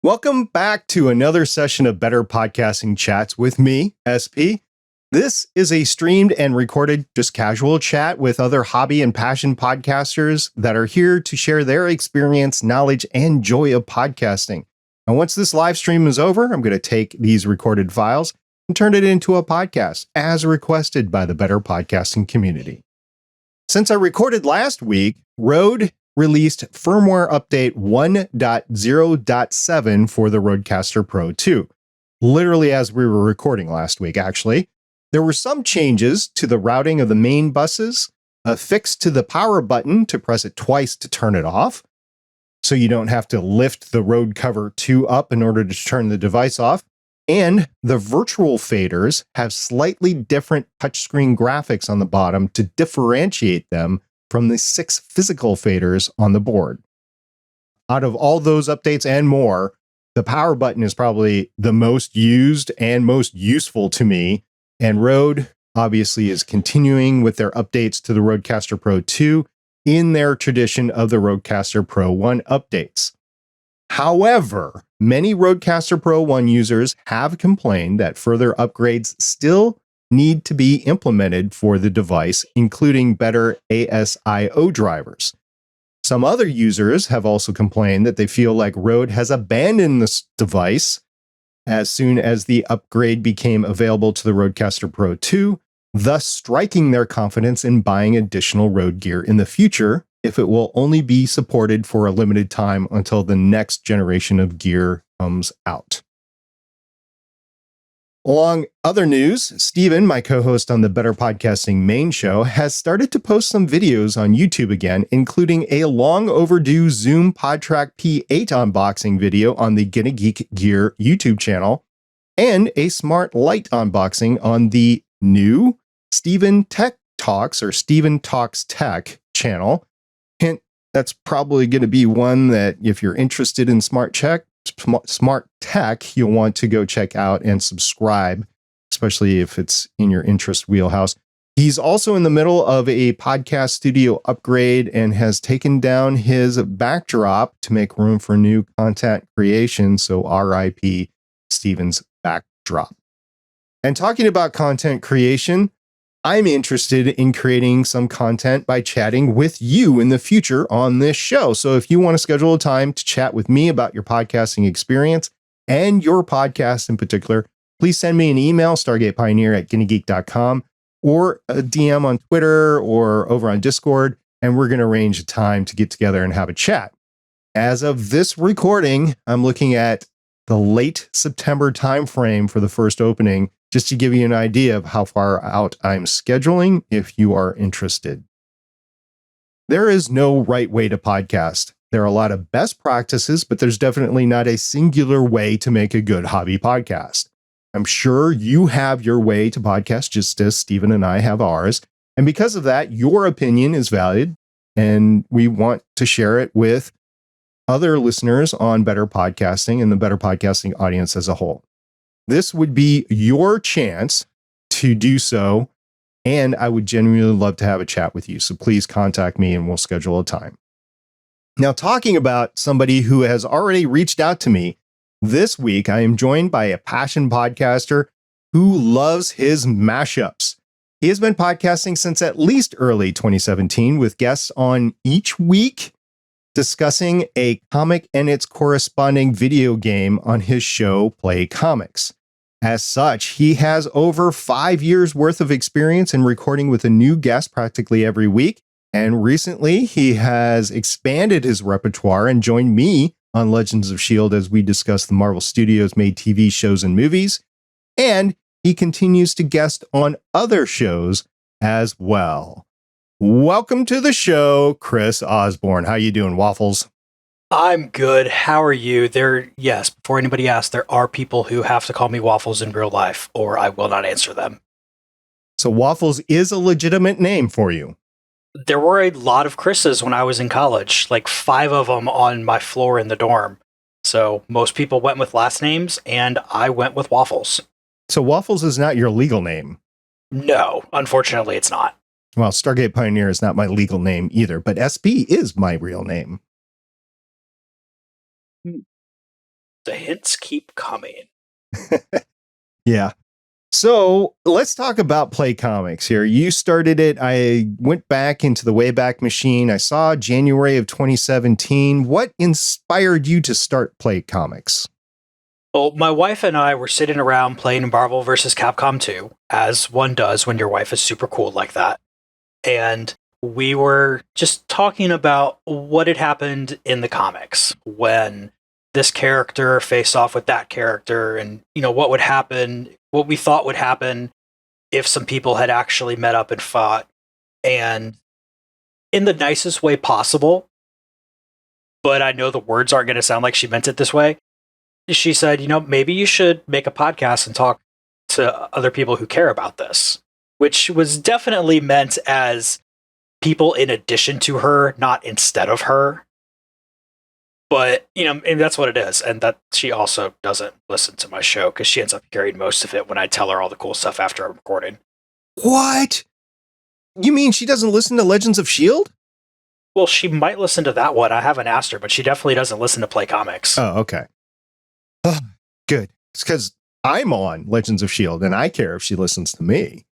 Welcome back to another session of Better Podcasting Chats with me, SP. This is a streamed and recorded just casual chat with other hobby and passion podcasters that are here to share their experience, knowledge, and joy of podcasting. And once this live stream is over, I'm going to take these recorded files and turn it into a podcast as requested by the Better Podcasting community. Since I recorded last week, Rode released firmware update 1.0.7 for the Rodecaster Pro 2. Literally as we were recording last week, actually. There were some changes to the routing of the main buses, a fix to the power button to press it twice to turn it off, so you don't have to lift the Rode Cover 2 up in order to turn the device off, and the virtual faders have slightly different touchscreen graphics on the bottom to differentiate them from the 6 physical faders on the board. Out of all those updates and more, the power button is probably the most used and most useful to me, and Rode obviously is continuing with their updates to the Rodecaster Pro 2 in their tradition of the Rodecaster Pro 1 updates. However, many Rodecaster Pro 1 users have complained that further upgrades still need to be implemented for the device, including better ASIO drivers. Some other users have also complained that they feel like Rode has abandoned this device as soon as the upgrade became available to the Rodecaster Pro 2, thus striking their confidence in buying additional Rode gear in the future if it will only be supported for a limited time until the next generation of gear comes out. Along other news, Steven, my co-host on the Better Podcasting main show, has started to post some videos on YouTube again, including a long overdue Zoom PodTrack P8 unboxing video on the Gonna Geek Gear YouTube channel, and a smart light unboxing on the new Steven Tech Talks or Steven Talks Tech channel. Hint, that's probably going to be one that if you're interested in smart tech, you'll want to go check out and subscribe, especially if it's in your interest wheelhouse. He's also in the middle of a podcast studio upgrade and has taken down his backdrop to make room for new content creation. So RIP Steven's backdrop. And talking about content creation, I'm interested in creating some content by chatting with you in the future on this show. So if you want to schedule a time to chat with me about your podcasting experience and your podcast in particular, please send me an email, stargatepioneer@guineageek.com, or a DM on Twitter or over on Discord, and we're going to arrange a time to get together and have a chat. As of this recording, I'm looking at the late September timeframe for the first opening, just to give you an idea of how far out I'm scheduling if you are interested. There is no right way to podcast. There are a lot of best practices, but there's definitely not a singular way to make a good hobby podcast. I'm sure you have your way to podcast, just as Steven and I have ours. And because of that, your opinion is valued, and we want to share it with other listeners on Better Podcasting and the Better Podcasting audience as a whole. This would be your chance to do so, and I would genuinely love to have a chat with you. So please contact me and we'll schedule a time. Now, talking about somebody who has already reached out to me, this week I am joined by a passion podcaster who loves his mashups. He has been podcasting since at least early 2017 with guests on each week discussing a comic and its corresponding video game on his show, PlayComics. As such, he has over 5 years worth of experience in recording with a new guest practically every week. And recently, he has expanded his repertoire and joined me on Legends of S.H.I.E.L.D. as we discuss the Marvel Studios made TV shows and movies. And he continues to guest on other shows as well. Welcome to the show, Chris Osborne. How you doing, Waffles? I'm good. How are you? Yes, before anybody asks, there are people who have to call me Waffles in real life, or I will not answer them. So Waffles is a legitimate name for you. There were a lot of Chris's when I was in college, like 5 of them on my floor in the dorm. So most people went with last names, and I went with Waffles. So Waffles is not your legal name? No, unfortunately it's not. Well, Stargate Pioneer is not my legal name either, but SP is my real name. The hints keep coming. Yeah. So let's talk about PlayComics here. You started it. I went back into the Wayback Machine. I saw January of 2017. What inspired you to start PlayComics? Well, my wife and I were sitting around playing Marvel vs. Capcom 2, as one does when your wife is super cool like that. And we were just talking about what had happened in the comics when this character faced off with that character, and what would happen, what we thought would happen if some people had actually met up and fought, and in the nicest way possible. But I know the words aren't going to sound like she meant it this way. She said, maybe you should make a podcast and talk to other people who care about this, which was definitely meant as people in addition to her, not instead of her. But, and that's what it is. And that she also doesn't listen to my show because she ends up carrying most of it when I tell her all the cool stuff after I'm recording. What? You mean she doesn't listen to Legends of S.H.I.E.L.D.? Well, she might listen to that one. I haven't asked her, but she definitely doesn't listen to PlayComics. Oh, okay. Oh, good. It's because I'm on Legends of S.H.I.E.L.D. and I care if she listens to me.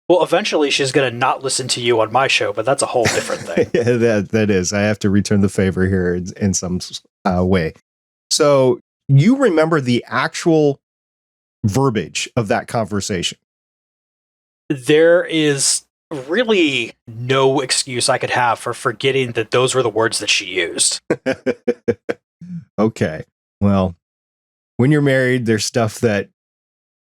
Well, eventually she's going to not listen to you on my show, but that's a whole different thing. Yeah, that is. I have to return the favor here in some way. So you remember the actual verbiage of that conversation? There is really no excuse I could have for forgetting that those were the words that she used. Okay. Well, when you're married, there's stuff that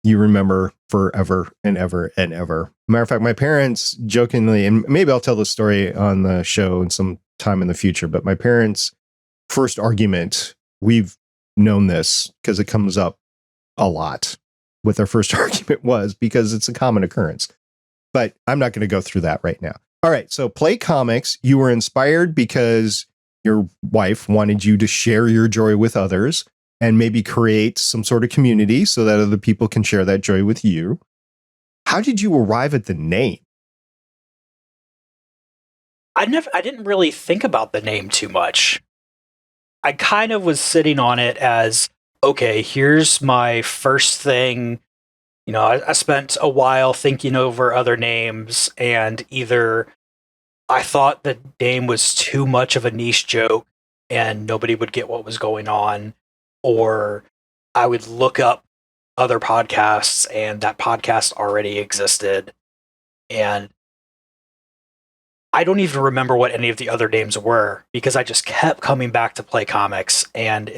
you remember forever and ever and ever. Matter of fact, my parents jokingly, and maybe I'll tell the story on the show in some time in the future, but my parents' first argument, we've known this because it comes up a lot, what their first argument was, because it's a common occurrence. But I'm not going to go through that right now. All right. So PlayComics, you were inspired because your wife wanted you to share your joy with others and maybe create some sort of community so that other people can share that joy with you. How did you arrive at the name? I didn't really think about the name too much. I kind of was sitting on it as, okay, here's my first thing. I spent a while thinking over other names, and either I thought the name was too much of a niche joke and nobody would get what was going on, or I would look up other podcasts and that podcast already existed. And I don't even remember what any of the other names were because I just kept coming back to PlayComics, and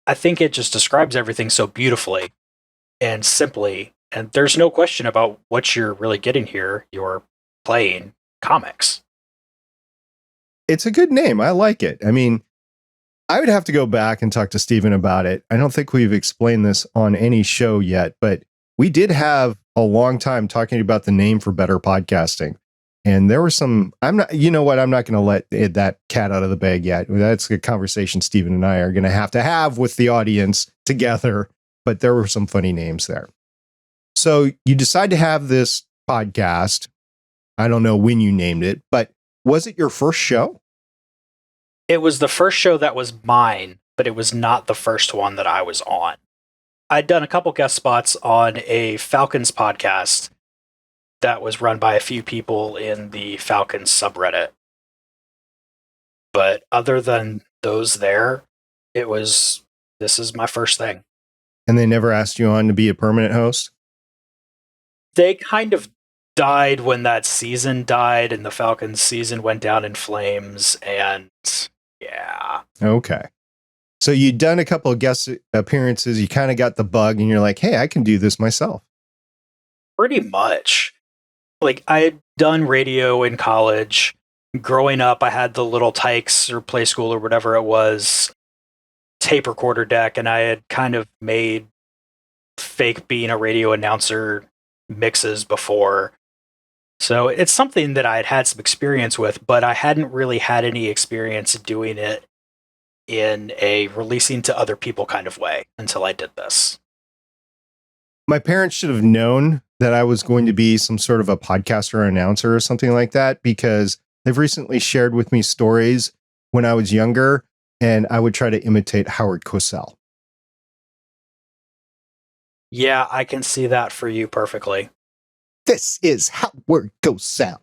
I think it just describes everything so beautifully and simply. And there's no question about what you're really getting here. You're playing comics. It's a good name. I like it. I mean, I would have to go back and talk to Steven about it. I don't think we've explained this on any show yet, but we did have a long time talking about the name for Better Podcasting. And there were some, I'm not going to let that cat out of the bag yet. That's a conversation Steven and I are going to have with the audience together. But there were some funny names there. So you decide to have this podcast. I don't know when you named it, but was it your first show? It was the first show that was mine, but it was not the first one that I was on. I'd done a couple guest spots on a Falcons podcast that was run by a few people in the Falcons subreddit. But other than those there, this is my first thing. And they never asked you on to be a permanent host? They kind of died when that season died and the Falcons season went down in flames, and yeah. Okay. So you'd done a couple of guest appearances, you kind of got the bug, and you're like, hey, I can do this myself. Pretty much. Like, I had done radio in college. Growing up, I had the little Tykes or Play School or whatever it was tape recorder deck, and I had kind of made fake being a radio announcer mixes before. So it's something that I had had some experience with, but I hadn't really had any experience doing it in a releasing to other people kind of way until I did this. My parents should have known that I was going to be some sort of a podcaster or announcer or something like that, because they've recently shared with me stories when I was younger, and I would try to imitate Howard Cosell. Yeah, I can see that for you perfectly. This is Howard Cosell.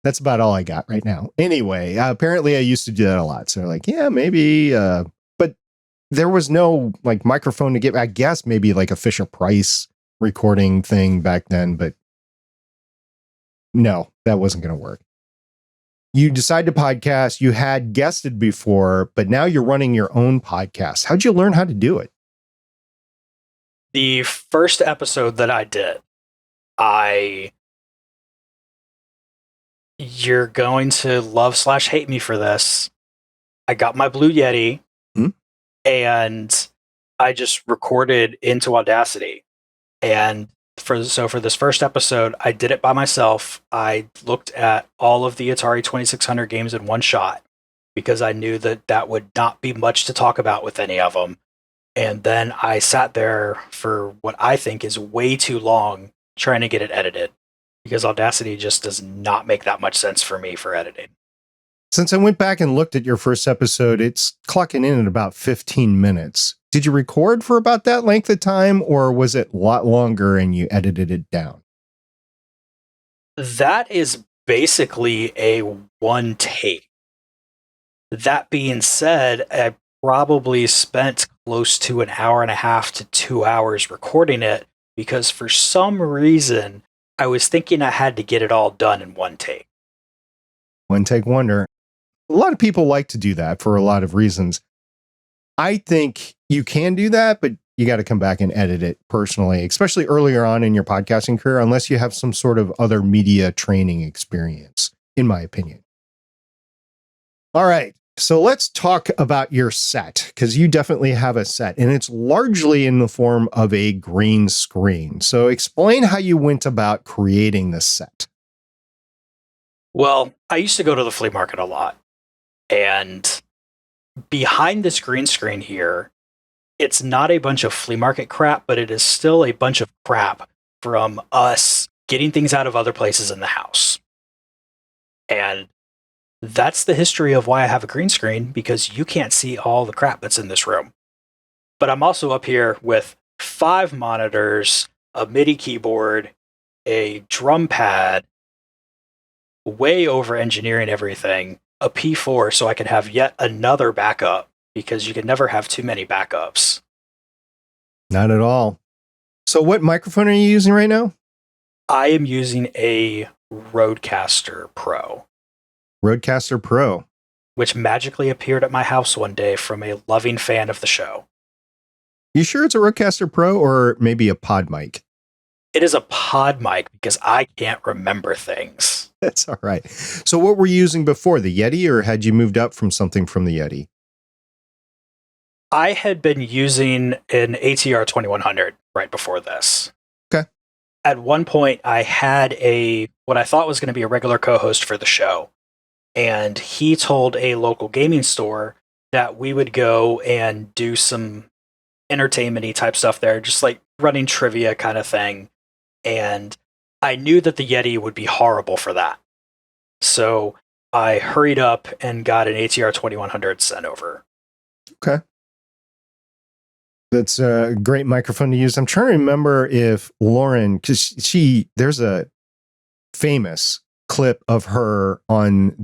That's about all I got right now. Anyway, apparently I used to do that a lot. So like, yeah, maybe, but there was no like microphone to get, I guess maybe like a Fisher-Price recording thing back then, but no, that wasn't going to work. You decide to podcast, you had guested before, but now you're running your own podcast. How'd you learn how to do it? The first episode that I did, you're going to love/hate me for this. I got my Blue Yeti and I just recorded into Audacity. And for this first episode, I did it by myself. I looked at all of the Atari 2600 games in one shot because I knew that would not be much to talk about with any of them. And then I sat there for what I think is way too long trying to get it edited because Audacity just does not make that much sense for me for editing. Since I went back and looked at your first episode, it's clocking in at about 15 minutes. Did you record for about that length of time, or was it a lot longer and you edited it down? That is basically a one take. That being said, I probably spent close to an hour and a half to 2 hours recording it because for some reason I was thinking I had to get it all done in one take. One take wonder. A lot of people like to do that for a lot of reasons. I think you can do that, but you got to come back and edit it personally, especially earlier on in your podcasting career, unless you have some sort of other media training experience, in my opinion. All right. So let's talk about your set, because you definitely have a set, and it's largely in the form of a green screen. So explain how you went about creating this set. Well, I used to go to the flea market a lot, and behind this green screen here, it's not a bunch of flea market crap, but it is still a bunch of crap from us getting things out of other places in the house. And that's the history of why I have a green screen, because you can't see all the crap that's in this room. But I'm also up here with 5 monitors, a MIDI keyboard, a drum pad, way over engineering everything, a P4 so I could have yet another backup, because you can never have too many backups. Not at all. So what microphone are you using right now? I am using a Rodecaster Pro. Rodecaster Pro. Which magically appeared at my house one day from a loving fan of the show. You sure it's a Rodecaster Pro or maybe a pod mic? It is a pod mic because I can't remember things. That's all right. So what were you using before, the Yeti, or had you moved up from something from the Yeti? I had been using an ATR 2100 right before this. Okay. At one point, I had what I thought was going to be a regular co-host for the show. And he told a local gaming store that we would go and do some entertainment-y type stuff there, just like running trivia kind of thing. And I knew that the Yeti would be horrible for that. So I hurried up and got an ATR 2100 sent over. Okay. That's a great microphone to use. I'm trying to remember if Lauren, because there's a famous clip of her on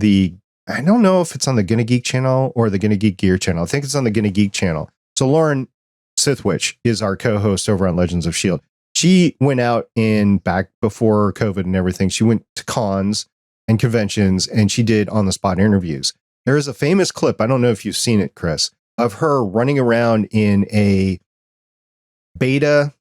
I don't know if it's on the Gonna Geek channel or the Gonna Geek Gear channel. I think it's on the Gonna Geek channel. So Lauren Sithwich is our co-host over on Legends of S.H.I.E.L.D. She went out back before COVID and everything. She went to cons and conventions and she did on-the-spot interviews. There is a famous clip, I don't know if you've seen it, Chris, of her running around in a beta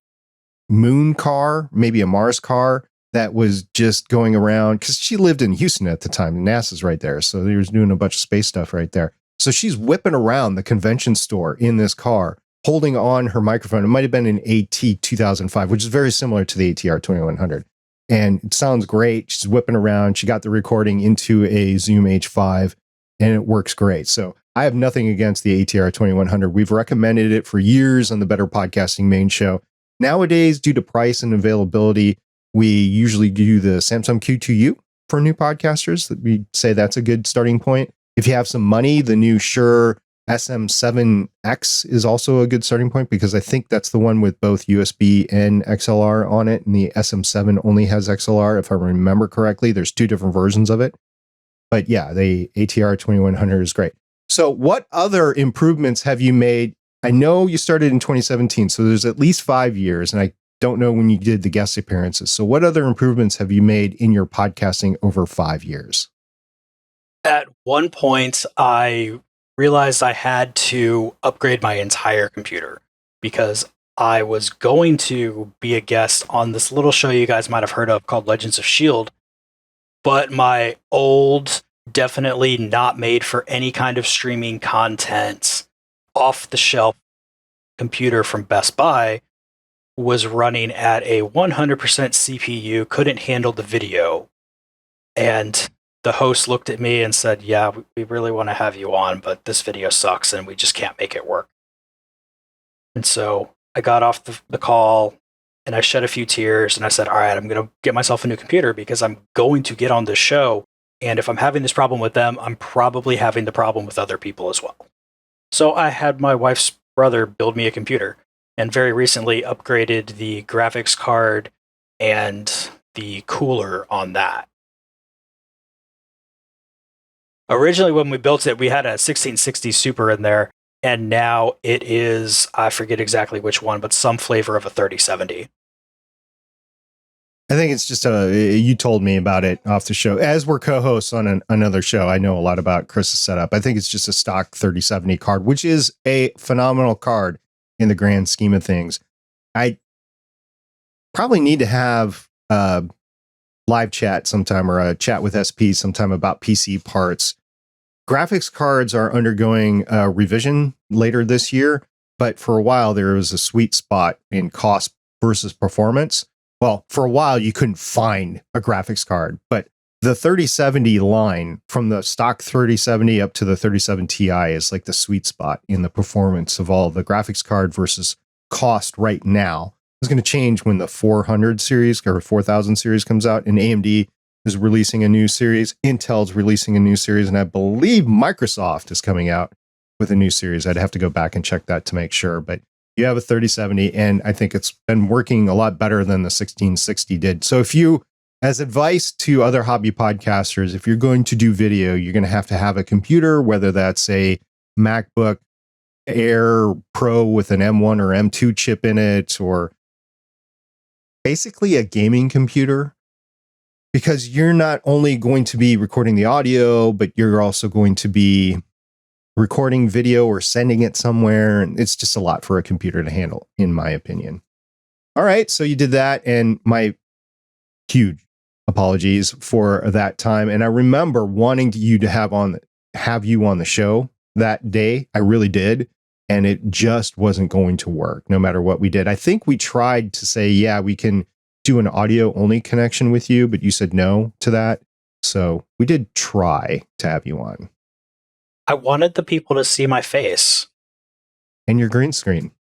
moon car, maybe a Mars car, that was just going around, because she lived in Houston at the time, and NASA's right there, so they was doing a bunch of space stuff right there. So she's whipping around the convention store in this car, holding on her microphone. It might have been an AT 2005, which is very similar to the ATR 2100. And it sounds great. She's whipping around. She got the recording into a Zoom H5, and it works great. So I have nothing against the ATR 2100. We've recommended it for years on the Better Podcasting main show. Nowadays, due to price and availability, we usually do the Samsung Q2U for new podcasters. We say that's a good starting point. If you have some money, the new Shure SM7X is also a good starting point, because I think that's the one with both USB and XLR on it, and the SM7 only has XLR, if I remember correctly. There's two different versions of it. But yeah, the ATR 2100 is great. So what other improvements have you made? I know you started in 2017, so there's at least 5 years, and I don't know when you did the guest appearances. So what other improvements have you made in your podcasting over 5 years? At one point, I realized I had to upgrade my entire computer because I was going to be a guest on this little show you guys might have heard of called Legends of S.H.I.E.L.D., but my old, definitely not made for any kind of streaming content, off-the-shelf computer from Best Buy was running at a 100% CPU, couldn't handle the video. And the host looked at me and said, yeah, we really want to have you on, but this video sucks and we just can't make it work. And so I got off the call and I shed a few tears and I said, all right, I'm going to get myself a new computer because I'm going to get on this show. And if I'm having this problem with them, I'm probably having the problem with other people as well. So I had my wife's brother build me a computer and very recently upgraded the graphics card and the cooler on that. Originally, when we built it, we had a 1660 Super in there, and now it is, I forget exactly which one, but some flavor of a 3070. I think it's just you told me about it off the show. As we're co-hosts on another show, I know a lot about Chris's setup. I think it's just a stock 3070 card, which is a phenomenal card in the grand scheme of things. I probably need to have a live chat sometime or a chat with SP sometime about PC parts. Graphics cards are undergoing a revision later this year, but for a while there was a sweet spot in cost versus performance. Well, for a while you couldn't find a graphics card, but the 3070 line from the stock 3070 up to the 3070 Ti is like the sweet spot in the performance of all the graphics card versus cost right now. It's going to change when the 400 series or 4000 series comes out, and AMD is releasing a new series. Intel's releasing a new series, and I believe Microsoft is coming out with a new series. I'd have to go back and check that to make sure, but you have a 3070, and I think it's been working a lot better than the 1660 did. So if you, as advice to other hobby podcasters, if you're going to do video, you're going to have a computer, whether that's a MacBook Air Pro with an M1 or M2 chip in it, or basically a gaming computer, because you're not only going to be recording the audio, but you're also going to be recording video or sending it somewhere. And it's just a lot for a computer to handle, in my opinion. All right. So you did that, and my huge apologies for that time. And I remember wanting you to have you on the show that day. I really did. And it just wasn't going to work no matter what we did. I think we tried to say, yeah, we can do an audio only connection with you, but you said no to that. So we did try to have you on. I wanted the people to see my face. And your green screen.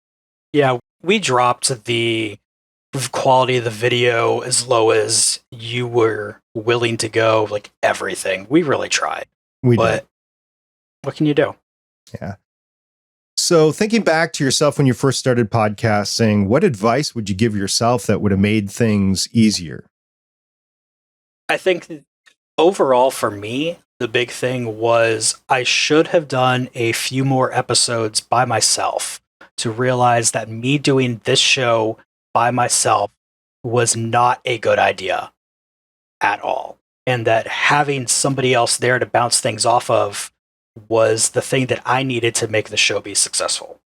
Yeah, we dropped the quality of the video as low as you were willing to go, like everything. We really tried. But what can you do? Yeah. So thinking back to yourself when you first started podcasting, what advice would you give yourself that would have made things easier? I think overall for me, the big thing was I should have done a few more episodes by myself to realize that me doing this show by myself was not a good idea at all. And that having somebody else there to bounce things off of was the thing that I needed to make the show be successful.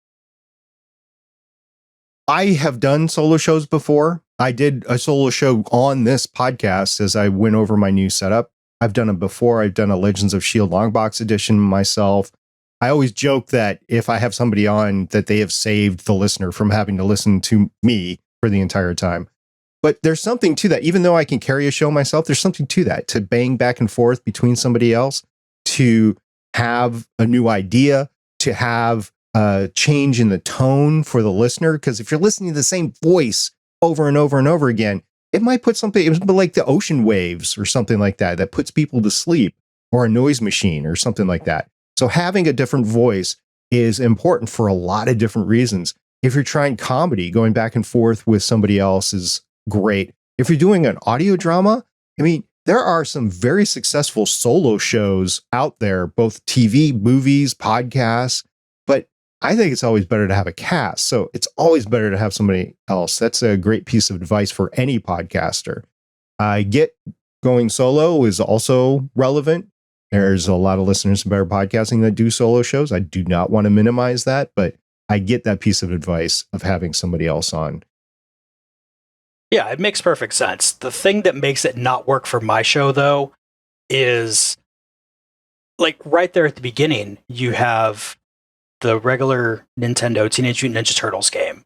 I have done solo shows before. I did a solo show on this podcast as I went over my new setup. I've done it before. I've done a Legends of S.H.I.E.L.D. Longbox edition myself. I always joke that if I have somebody on, that they have saved the listener from having to listen to me for the entire time. But there's something to that. Even though I can carry a show myself, there's something to that, to bang back and forth between somebody else, to have a new idea, to have a change in the tone for the listener. Because if you're listening to the same voice over and over and over again, it might put something, it was like the ocean waves or something like that, that puts people to sleep, or a noise machine or something like that. So having a different voice is important for a lot of different reasons. If you're trying comedy, going back and forth with somebody else is great. If you're doing an audio drama, I mean, there are some very successful solo shows out there, both TV, movies, podcasts, but I think it's always better to have a cast. So it's always better to have somebody else. That's a great piece of advice for any podcaster. I get going solo is also relevant. There's a lot of listeners to Better Podcasting that do solo shows. I do not want to minimize that, but I get that piece of advice of having somebody else on. Yeah, it makes perfect sense. The thing that makes it not work for my show, though, is like right there at the beginning, you have the regular Nintendo Teenage Mutant Ninja Turtles game.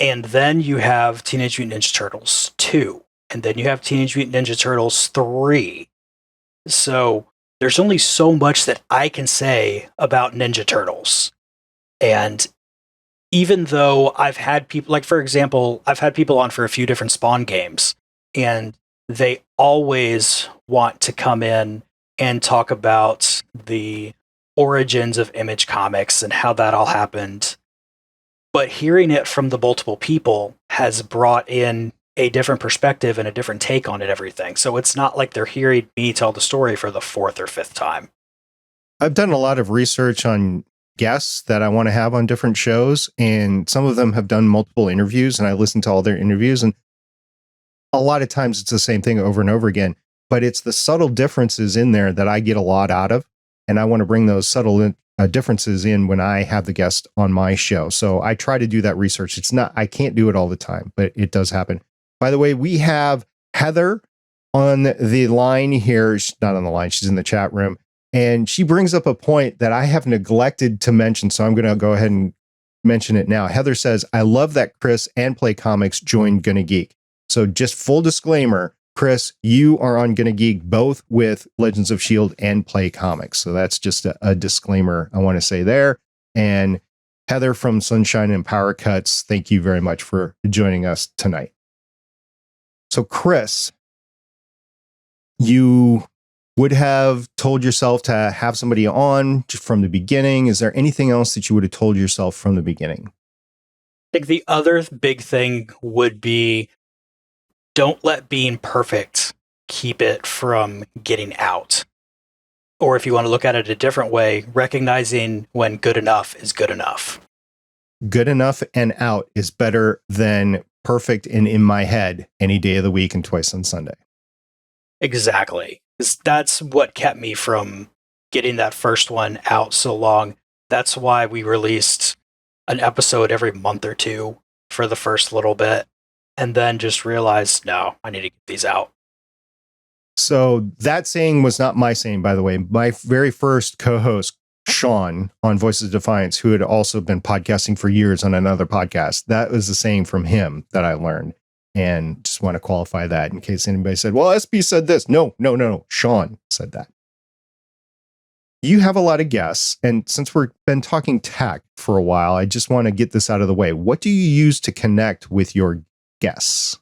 And then you have Teenage Mutant Ninja Turtles 2. And then you have Teenage Mutant Ninja Turtles 3. So there's only so much that I can say about Ninja Turtles. And even though I've had people, like for example, I've had people on for a few different Spawn games, and they always want to come in and talk about the origins of Image Comics and how that all happened. But hearing it from the multiple people has brought in a different perspective and a different take on it, everything. So it's not like they're hearing me tell the story for the fourth or fifth time. I've done a lot of research on guests that I want to have on different shows, and some of them have done multiple interviews, and I listen to all their interviews, and a lot of times it's the same thing over and over again, but it's the subtle differences in there that I get a lot out of, and I want to bring those subtle differences in when I have the guest on my show. So I try to do that research. I can't do it all the time, but it does happen. By the way, we have Heather on the line here. She's not on the line, she's in the chat room. And she brings up a point that I have neglected to mention, so I'm going to go ahead and mention it now. Heather says, I love that Chris and PlayComics joined Gonna Geek. So just full disclaimer, Chris, you are on Gonna Geek both with Legends of S.H.I.E.L.D. and PlayComics. So that's just a disclaimer I want to say there. And Heather from Sunshine and Power Cuts, thank you very much for joining us tonight. So Chris, you would have told yourself to have somebody on from the beginning. Is there anything else that you would have told yourself from the beginning? I think the other big thing would be don't let being perfect keep it from getting out. Or if you want to look at it a different way, recognizing when good enough is good enough. Good enough and out is better than perfect and in my head any day of the week and twice on Sunday. Exactly. That's what kept me from getting that first one out so long. That's why we released an episode every month or two for the first little bit, and then just realized, no, I need to get these out. So that saying was not my saying, by the way. My very first co-host, Sean, on Voices of Defiance, who had also been podcasting for years on another podcast, that was the saying from him that I learned. And just want to qualify that in case anybody said, well, SB said this. No. Sean said that. You have a lot of guests. And since we've been talking tech for a while, I just want to get this out of the way. What do you use to connect with your guests?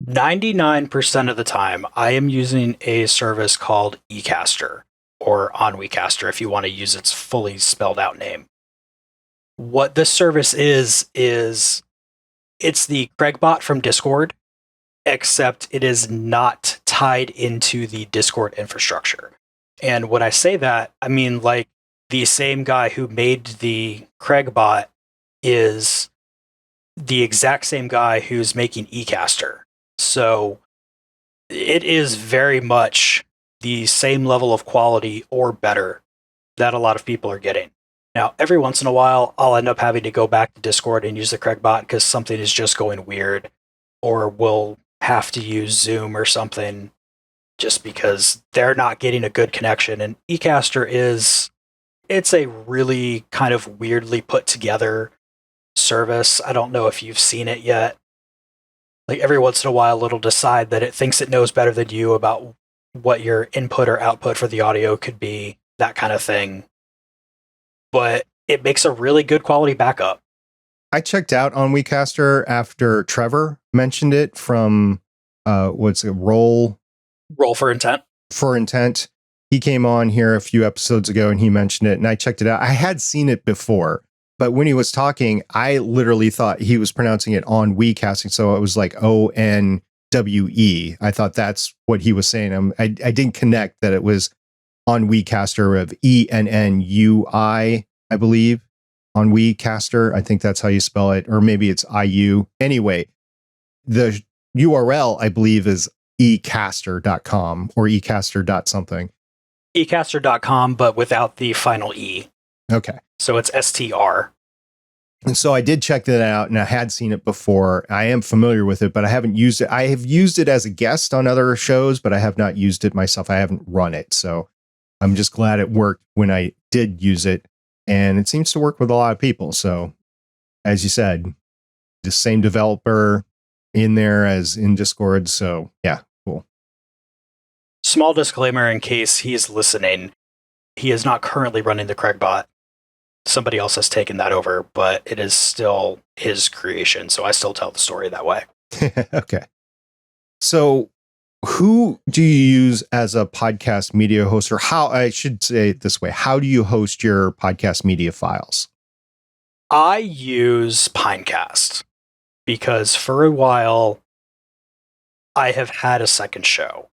99% of the time, I am using a service called Ennuicastr, or Ennuicastr if you want to use its fully spelled out name. What this service is it's the Craigbot from Discord, except it is not tied into the Discord infrastructure. And when I say that, I mean like the same guy who made the Craigbot is the exact same guy who's making Ennuicastr. So it is very much the same level of quality or better that a lot of people are getting. Now, every once in a while, I'll end up having to go back to Discord and use the Craigbot because something is just going weird, or we'll have to use Zoom or something just because they're not getting a good connection. And Ennuicastr it's a really kind of weirdly put together service. I don't know if you've seen it yet. Like every once in a while, it'll decide that it thinks it knows better than you about what your input or output for the audio could be, that kind of thing. But it makes a really good quality backup. I checked out on Ennuicastr after Trevor mentioned it from Roll for Intent. he came on here a few episodes ago and he mentioned it and I checked it out. I had seen it before, but when he was talking, I literally thought he was pronouncing it on Casting. So it was like ONWE. I thought that's what he was saying. I didn't connect that it was on Caster of ENNUI, I believe. On Caster. I think that's how you spell it. Or maybe it's IU. Anyway, the URL, I believe, is ecaster.com or ecaster.something. Ecaster.com, but without the final E. Okay. So it's STR. And so I did check that out and I had seen it before. I am familiar with it, but I haven't used it. I have used it as a guest on other shows, but I have not used it myself. I haven't run it. So I'm just glad it worked when I did use it. And it seems to work with a lot of people. So as you said, the same developer in there as in Discord. So yeah, cool. Small disclaimer in case he's listening. He is not currently running the Craigbot. Somebody else has taken that over, but it is still his creation. So I still tell the story that way. Okay. So who do you use as a podcast media host, or how, I should say it this way, how do you host your podcast media files? I use Pinecast because for a while I have had a second show.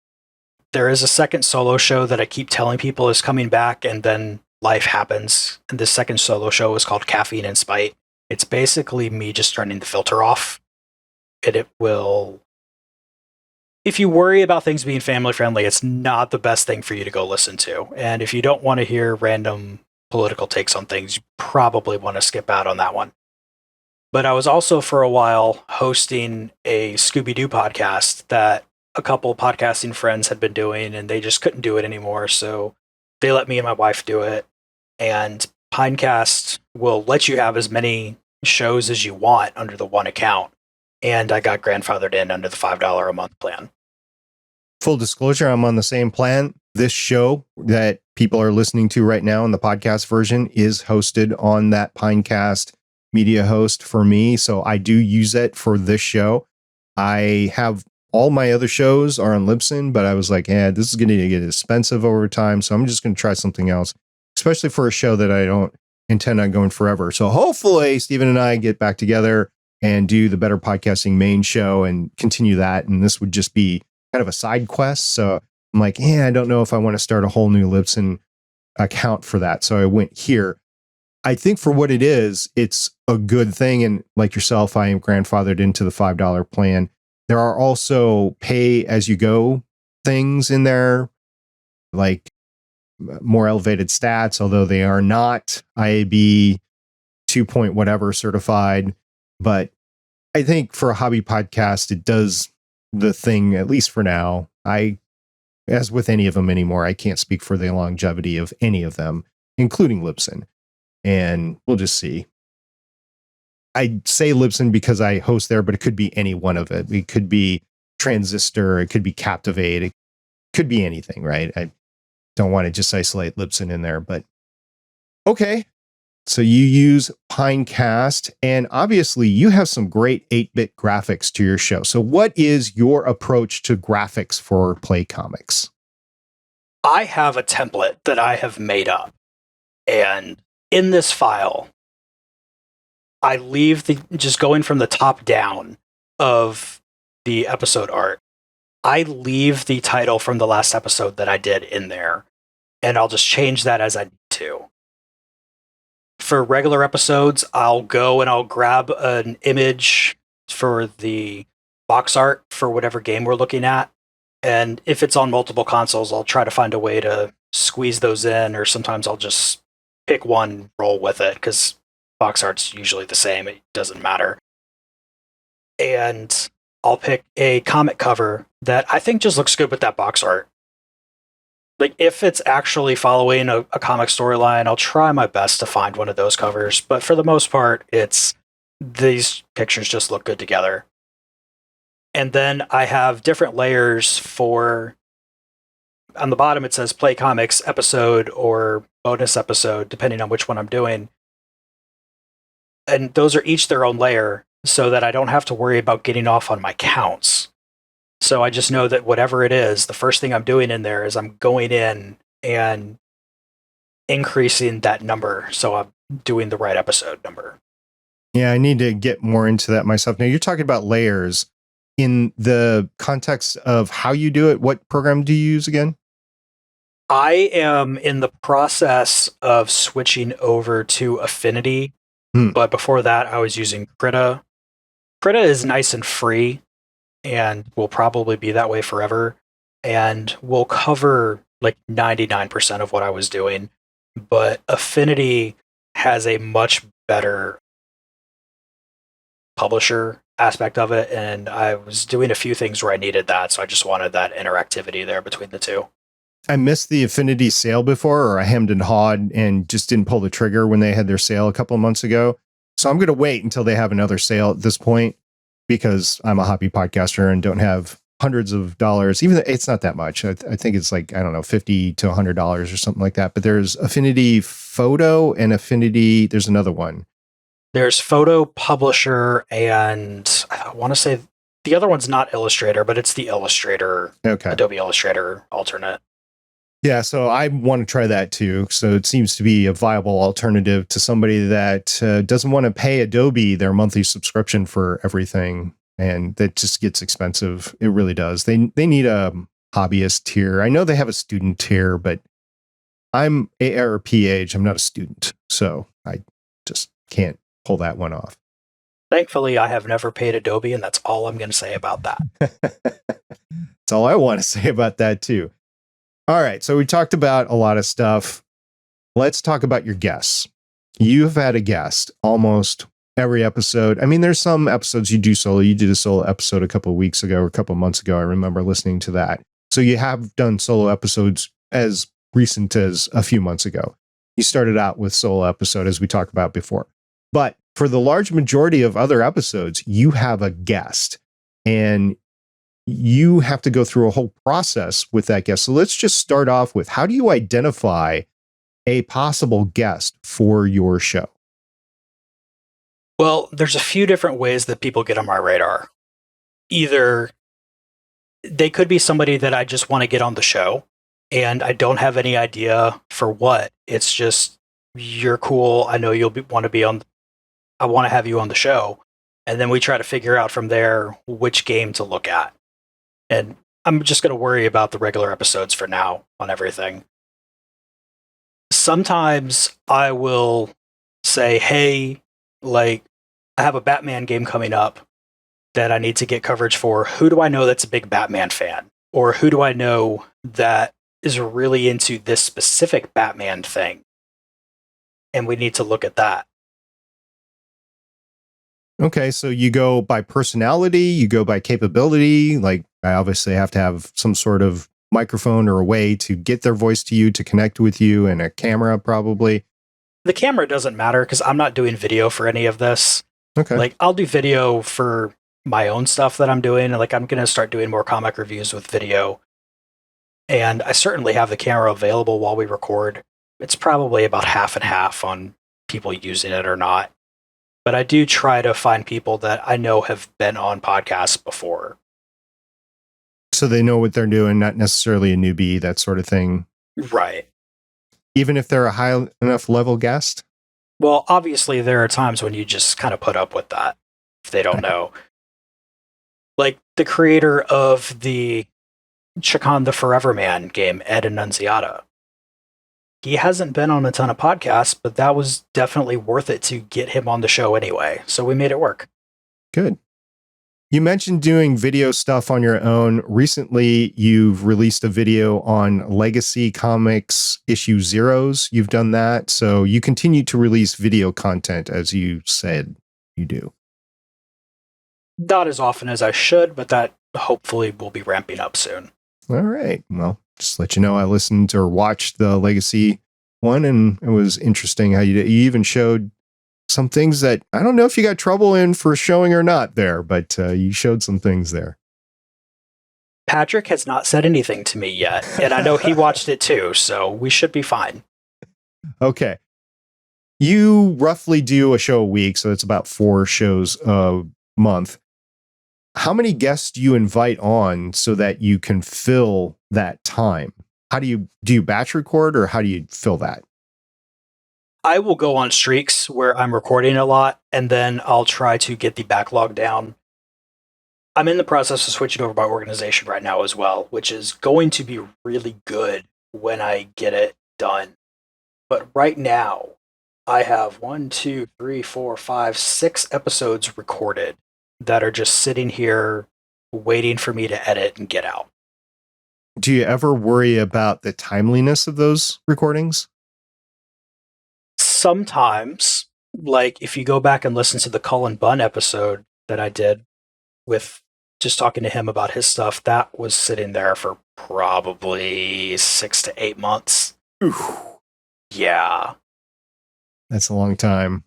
There is a second solo show that I keep telling people is coming back, and then life happens. And this second solo show is called Caffeine and Spite. It's basically me just turning the filter off. And it will... If you worry about things being family friendly, it's not the best thing for you to go listen to. And if you don't want to hear random political takes on things, you probably want to skip out on that one. But I was also for a while hosting a Scooby-Doo podcast that a couple podcasting friends had been doing, and they just couldn't do it anymore. So they let me and my wife do it. And Pinecast will let you have as many shows as you want under the one account. And I got grandfathered in under the $5 a month plan. Full disclosure, I'm on the same plan. This show that people are listening to right now in the podcast version is hosted on that Pinecast media host for me. So I do use it for this show. I have all my other shows are on Libsyn, but I was like, this is going to get expensive over time. So I'm just going to try something else, especially for a show that I don't intend on going forever. So hopefully Stephen and I get back together and do the Better Podcasting main show and continue that. And this would just be kind of a side quest. So I'm like, I don't know if I want to start a whole new Libsyn account for that. So I went here. I think for what it is, it's a good thing. And like yourself, I am grandfathered into the $5 plan. There are also pay as you go things in there, like more elevated stats, although they are not IAB 2 point whatever certified. But I think for a hobby podcast, it does the thing, at least for now. As with any of them anymore, I can't speak for the longevity of any of them, including Libsyn. And we'll just see. I say Libsyn because I host there, but it could be any one of it. It could be Transistor. It could be Captivate. It could be anything, right? I don't want to just isolate Libsyn in there, but okay. So you use Pinecast, and obviously you have some great 8-bit graphics to your show. So what is your approach to graphics for PlayComics? I have a template that I have made up. And in this file, I leave just going from the top down of the episode art. I leave the title from the last episode that I did in there, and I'll just change that as I need to. For regular episodes, I'll go and I'll grab an image for the box art for whatever game we're looking at. And if it's on multiple consoles, I'll try to find a way to squeeze those in, or sometimes I'll just pick one, roll with it, because box art's usually the same. It doesn't matter. And I'll pick a comic cover that I think just looks good with that box art. Like, if it's actually following a comic storyline, I'll try my best to find one of those covers. But for the most part, it's these pictures just look good together. And then I have different layers for... On the bottom, it says Play Comics episode or bonus episode, depending on which one I'm doing. And those are each their own layer, so that I don't have to worry about getting off on my counts. So I just know that whatever it is, the first thing I'm doing in there is I'm going in and increasing that number so I'm doing the right episode number. Yeah, I need to get more into that myself. Now, you're talking about layers in the context of how you do it. What program do you use again? I am in the process of switching over to Affinity, but before that, I was using Krita. Krita is nice and free and will probably be that way forever, and will cover like 99% of what I was doing. But Affinity has a much better publisher aspect of it, and I was doing a few things where I needed that, so I just wanted that interactivity there between the two. I missed the Affinity sale before, or I hemmed and hawed and just didn't pull the trigger when they had their sale a couple of months ago. So I'm going to wait until they have another sale at this point, because I'm a hobby podcaster and don't have hundreds of dollars. Even though it's not that much. I think it's like, I don't know, $50 to $100 or something like that. But there's Affinity Photo and Affinity. There's another one. There's Photo Publisher, and I want to say the other one's not Illustrator, but it's the Illustrator, Adobe Illustrator alternate. Yeah, so I want to try that too. So it seems to be a viable alternative to somebody that doesn't want to pay Adobe their monthly subscription for everything, and that just gets expensive. It really does. They need a hobbyist tier. I know they have a student tier, but I'm ARP age. I'm not a student, so I just can't pull that one off. Thankfully, I have never paid Adobe, and that's all I'm going to say about that. That's all I want to say about that too. All right, so we talked about a lot of stuff. Let's talk about your guests. You've had a guest almost every episode. I mean, there's some episodes you do solo. You did a solo episode a couple of weeks ago or a couple of months ago. I remember listening to that. So you have done solo episodes as recent as a few months ago. You started out with solo episode, as we talked about before. But for the large majority of other episodes, you have a guest, and you have to go through a whole process with that guest. So let's just start off with, how do you identify a possible guest for your show? Well, there's a few different ways that people get on my radar. Either they could be somebody that I just want to get on the show, and I don't have any idea for what. It's just, you're cool. I know you'll want to be on. I want to have you on the show. And then we try to figure out from there which game to look at. And I'm just going to worry about the regular episodes for now on everything. Sometimes I will say, hey, like, I have a Batman game coming up that I need to get coverage for. Who do I know that's a big Batman fan? Or who do I know that is really into this specific Batman thing? And we need to look at that. Okay, so you go by personality, you go by capability. Like, I obviously have to have some sort of microphone or a way to get their voice to you, to connect with you, and a camera probably. The camera doesn't matter because I'm not doing video for any of this. Okay. Like, I'll do video for my own stuff that I'm doing. Like, I'm going to start doing more comic reviews with video. And I certainly have the camera available while we record. It's probably about half and half on people using it or not. But I do try to find people that I know have been on podcasts before. So they know what they're doing, not necessarily a newbie, that sort of thing. Right. Even if they're a high enough level guest? Well, obviously there are times when you just kind of put up with that if they don't know. Like the creator of the Chakan the Forever Man game, Ed Annunziata. He hasn't been on a ton of podcasts, but that was definitely worth it to get him on the show anyway. So we made it work. Good. You mentioned doing video stuff on your own. Recently, you've released a video on Legacy Comics issue zeros. You've done that. So you continue to release video content, as you said you do. Not as often as I should, but that hopefully will be ramping up soon. All right. Well, just let you know, I listened or watched the Legacy one, and it was interesting how you even showed some things that I don't know if you got trouble in for showing or not there, but you showed some things there. Patrick has not said anything to me yet, and I know he watched it too, so we should be fine. Okay. You roughly do a show a week, so it's about 4 shows a month. How many guests do you invite on so that you can fill that time? how do you batch record, or how do you fill that? I will go on streaks where I'm recording a lot, and then I'll try to get the backlog down. I'm in the process of switching over my organization right now as well, which is going to be really good when I get it done. But right now, I have 6 episodes recorded that are just sitting here waiting for me to edit and get out. Do you ever worry about the timeliness of those recordings? Sometimes, like if you go back and listen to the Cullen Bunn episode that I did with just talking to him about his stuff, that was sitting there for probably 6 to 8 months. Oof. Yeah. That's a long time.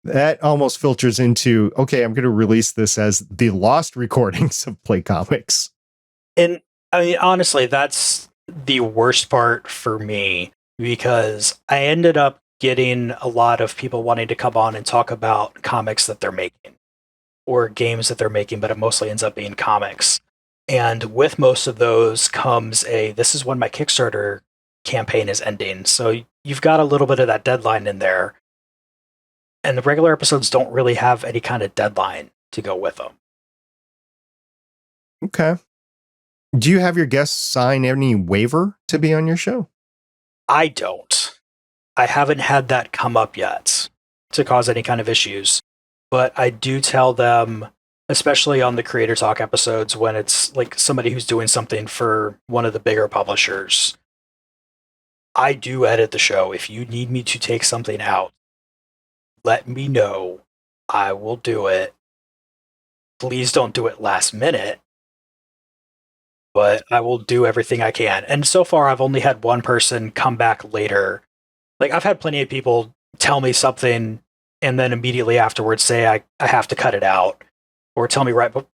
That almost filters into, okay, I'm going to release this as the lost recordings of Play Comics. And I mean, honestly, that's the worst part for me, because I ended up getting a lot of people wanting to come on and talk about comics that they're making or games that they're making, but it mostly ends up being comics. And with most of those comes this is when my Kickstarter campaign is ending. So you've got a little bit of that deadline in there. And the regular episodes don't really have any kind of deadline to go with them. Okay. Do you have your guests sign any waiver to be on your show? I don't. I haven't had that come up yet to cause any kind of issues. But I do tell them, especially on the Creator Talk episodes, when it's like somebody who's doing something for one of the bigger publishers, I do edit the show. If you need me to take something out, let me know. I will do it. Please don't do it last minute. But I will do everything I can. And so far, I've only had one person come back later. Like, I've had plenty of people tell me something and then immediately afterwards say I have to cut it out, or tell me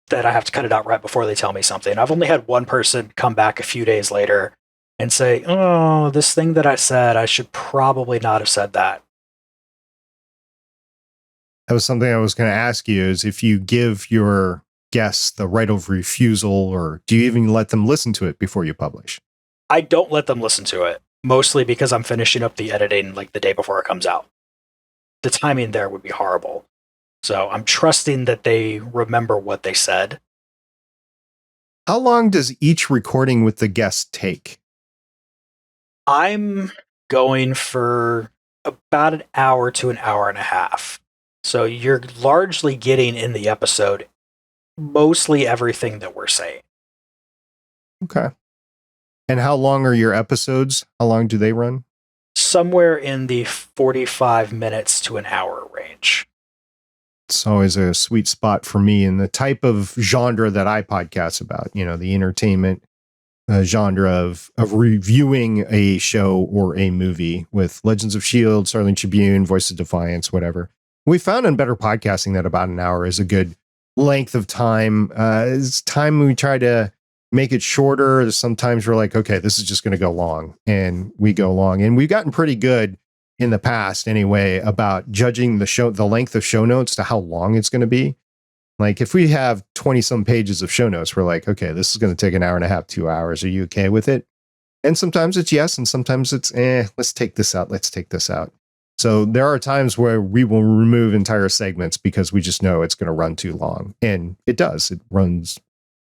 that I have to cut it out right before they tell me something. I've only had one person come back a few days later and say, oh, this thing that I said, I should probably not have said that. That was something I was going to ask you, is if you give your guests the right of refusal, or do you even let them listen to it before you publish? I don't let them listen to it, mostly because I'm finishing up the editing like the day before it comes out. The timing there would be horrible. So I'm trusting that they remember what they said. How long does each recording with the guest take? I'm going for about an hour to an hour and a half. So you're largely getting in the episode mostly everything that we're saying. Okay. And how long are your episodes? How long do they run? Somewhere in the 45 minutes to an hour range. It's always a sweet spot for me in the type of genre that I podcast about, the entertainment genre of reviewing a show or a movie with Legends of S.H.I.E.L.D., Starling Tribune, Voice of Defiance, whatever. We found in Better Podcasting that about an hour is a good length of time. It's time we try to make it shorter. Sometimes we're like, okay, this is just going to go long, and we go long. And we've gotten pretty good in the past anyway about judging the length of show notes to how long it's going to be. Like if we have 20 some pages of show notes, we're like, okay, this is going to take an hour and a half, 2 hours. Are you okay with it? And sometimes it's yes. And sometimes it's, let's take this out. Let's take this out. So there are times where we will remove entire segments because we just know it's going to run too long. And it does. It runs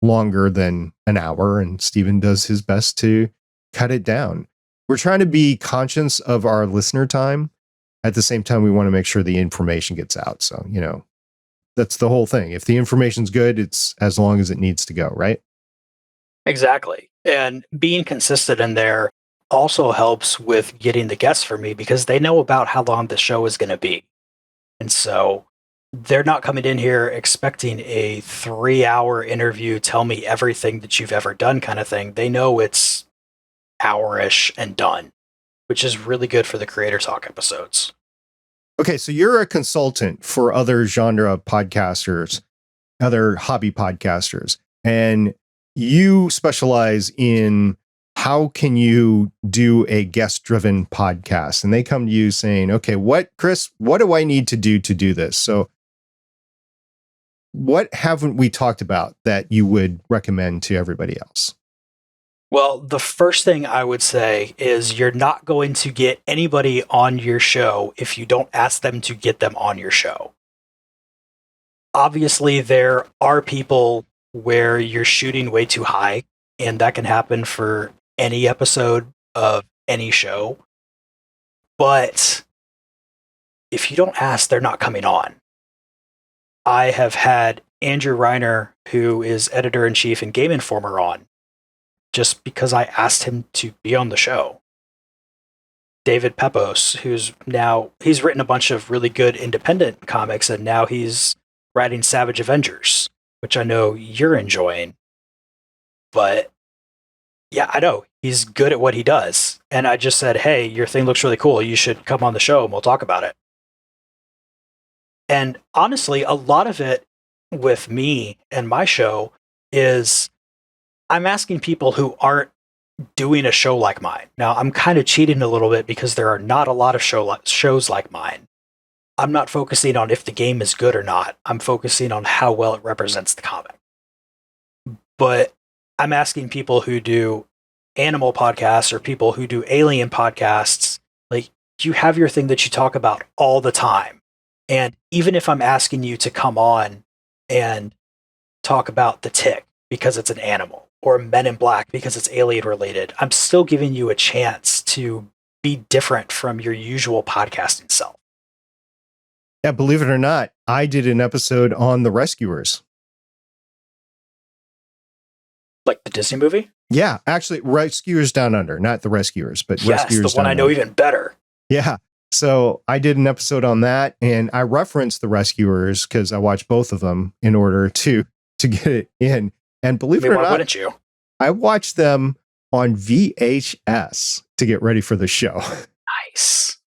longer than an hour, and Stephen does his best to cut it down. We're trying to be conscious of our listener time. At the same time, we want to make sure the information gets out. So, that's the whole thing. If the information's good, it's as long as it needs to go, right? Exactly. And being consistent in there also helps with getting the guests for me, because they know about how long the show is going to be. And so they're not coming in here expecting a 3-hour interview, tell me everything that you've ever done kind of thing. They know it's hour-ish and done, which is really good for the Creator Talk episodes. Okay, so you're a consultant for other genre podcasters, other hobby podcasters, and you specialize in how can you do a guest-driven podcast? And they come to you saying, okay, Chris, what do I need to do this? So what haven't we talked about that you would recommend to everybody else? Well, the first thing I would say is you're not going to get anybody on your show if you don't ask them to get them on your show. Obviously, there are people where you're shooting way too high, and that can happen for any episode of any show. But if you don't ask, they're not coming on. I have had Andrew Reiner, who is editor-in-chief and Game Informer, on just because I asked him to be on the show. David Pepos, he's written a bunch of really good independent comics, and now he's writing Savage Avengers, which I know you're enjoying. But yeah, I know he's good at what he does. And I just said, hey, your thing looks really cool. You should come on the show and we'll talk about it. And honestly, a lot of it with me and my show is I'm asking people who aren't doing a show like mine. Now, I'm kind of cheating a little bit because there are not a lot of shows like mine. I'm not focusing on if the game is good or not. I'm focusing on how well it represents the comic. But I'm asking people who do animal podcasts or people who do alien podcasts, like, you have your thing that you talk about all the time. And even if I'm asking you to come on and talk about The Tick because it's an animal, or Men in Black because it's alien related, I'm still giving you a chance to be different from your usual podcasting self. Yeah, believe it or not, I did an episode on The Rescuers. Like the Disney movie? Yeah, actually, Rescuers Down Under, not The Rescuers, but yes, Rescuers the one Down I know Under. even better. Yeah. So I did an episode on that, and I referenced The Rescuers because I watched both of them in order to get it in. And believe it or why not, wouldn't you? I watched them on VHS to get ready for the show. Nice.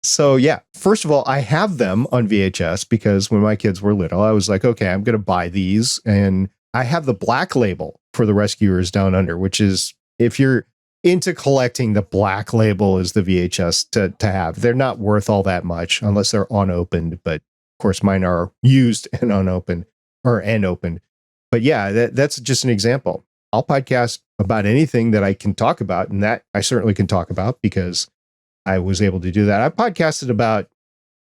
So yeah, first of all, I have them on VHS because when my kids were little, I was like, okay, I'm going to buy these. And I have the black label for The Rescuers Down Under, which is, if you're into collecting, the black label is the VHS to have. They're not worth all that much unless they're unopened. But of course, mine are used and unopened and opened. But yeah, that's just an example. I'll podcast about anything that I can talk about, and that I certainly can talk about because I was able to do that. I podcasted about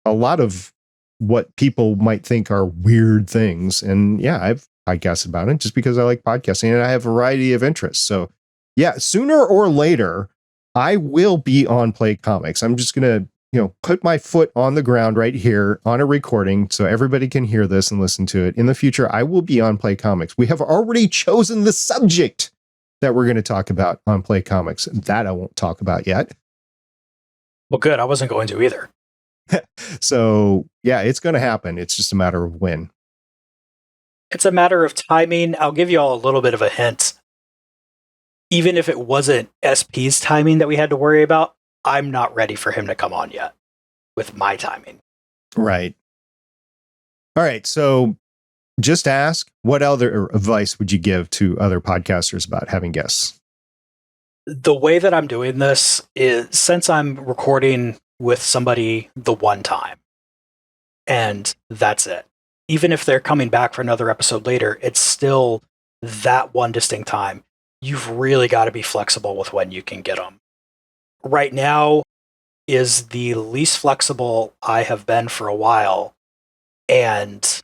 a lot of what people might think are weird things. And yeah, I've podcasted about it just because I like podcasting and I have a variety of interests. So yeah, sooner or later, I will be on Play Comics. I'm just going to, put my foot on the ground right here on a recording so everybody can hear this and listen to it. In the future, I will be on Play Comics. We have already chosen the subject that we're going to talk about on Play Comics. That I won't talk about yet. Well, good. I wasn't going to either. So yeah, it's going to happen. It's just a matter of when. It's a matter of timing. I'll give you all a little bit of a hint. Even if it wasn't SP's timing that we had to worry about, I'm not ready for him to come on yet with my timing. Right. All right. So just ask, what other advice would you give to other podcasters about having guests? The way that I'm doing this is, since I'm recording with somebody the one time, and that's it. Even if they're coming back for another episode later, it's still that one distinct time. You've really got to be flexible with when you can get them. Right now is the least flexible I have been for a while. And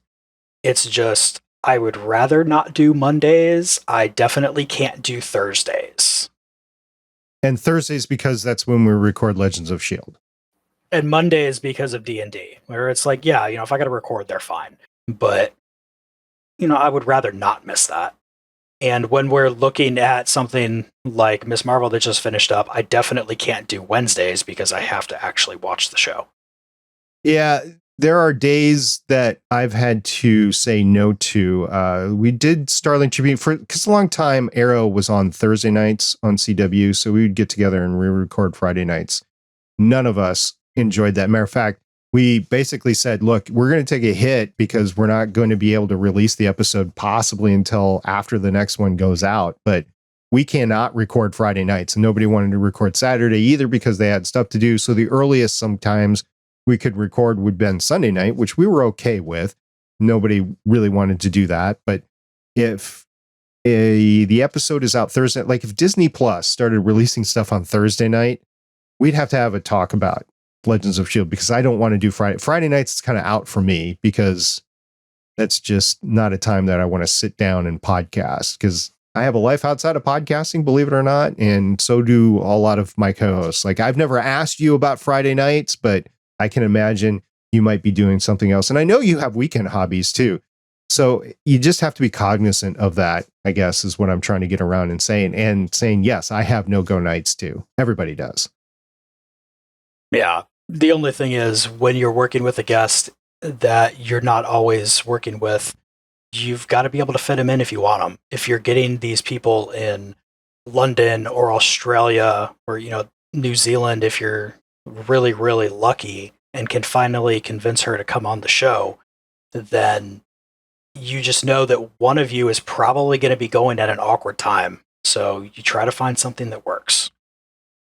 it's just, I would rather not do Mondays. I definitely can't do Thursdays. And Thursdays because that's when we record Legends of S.H.I.E.L.D. And Mondays because of D&D, where it's like, yeah, if I got to record, they're fine. But, I would rather not miss that. And when we're looking at something like Ms. Marvel that just finished up, I definitely can't do Wednesdays because I have to actually watch the show. Yeah, there are days that I've had to say no to. We did Starling Tribune because a long time Arrow was on Thursday nights on CW, so we would get together and re-record Friday nights. None of us enjoyed that. Matter of fact, we basically said, look, we're going to take a hit because we're not going to be able to release the episode possibly until after the next one goes out. But we cannot record Friday nights. And nobody wanted to record Saturday either because they had stuff to do. So the earliest sometimes we could record would have been Sunday night, which we were okay with. Nobody really wanted to do that. But if the episode is out Thursday. Like if Disney Plus started releasing stuff on Thursday night, we'd have to have a talk about Legends of S.H.I.E.L.D. because I don't want to do Friday. Friday nights, it's kind of out for me because that's just not a time that I want to sit down and podcast because I have a life outside of podcasting, believe it or not. And so do a lot of my co-hosts. Like I've never asked you about Friday nights, but I can imagine you might be doing something else. And I know you have weekend hobbies too. So you just have to be cognizant of that, I guess, is what I'm trying to get around and saying, yes, I have no-go nights too. Everybody does. Yeah. The only thing is when you're working with a guest that you're not always working with, you've got to be able to fit them in if you want them. If you're getting these people in London or Australia or, New Zealand, if you're really, really lucky and can finally convince her to come on the show, then you just know that one of you is probably going to be going at an awkward time. So you try to find something that works.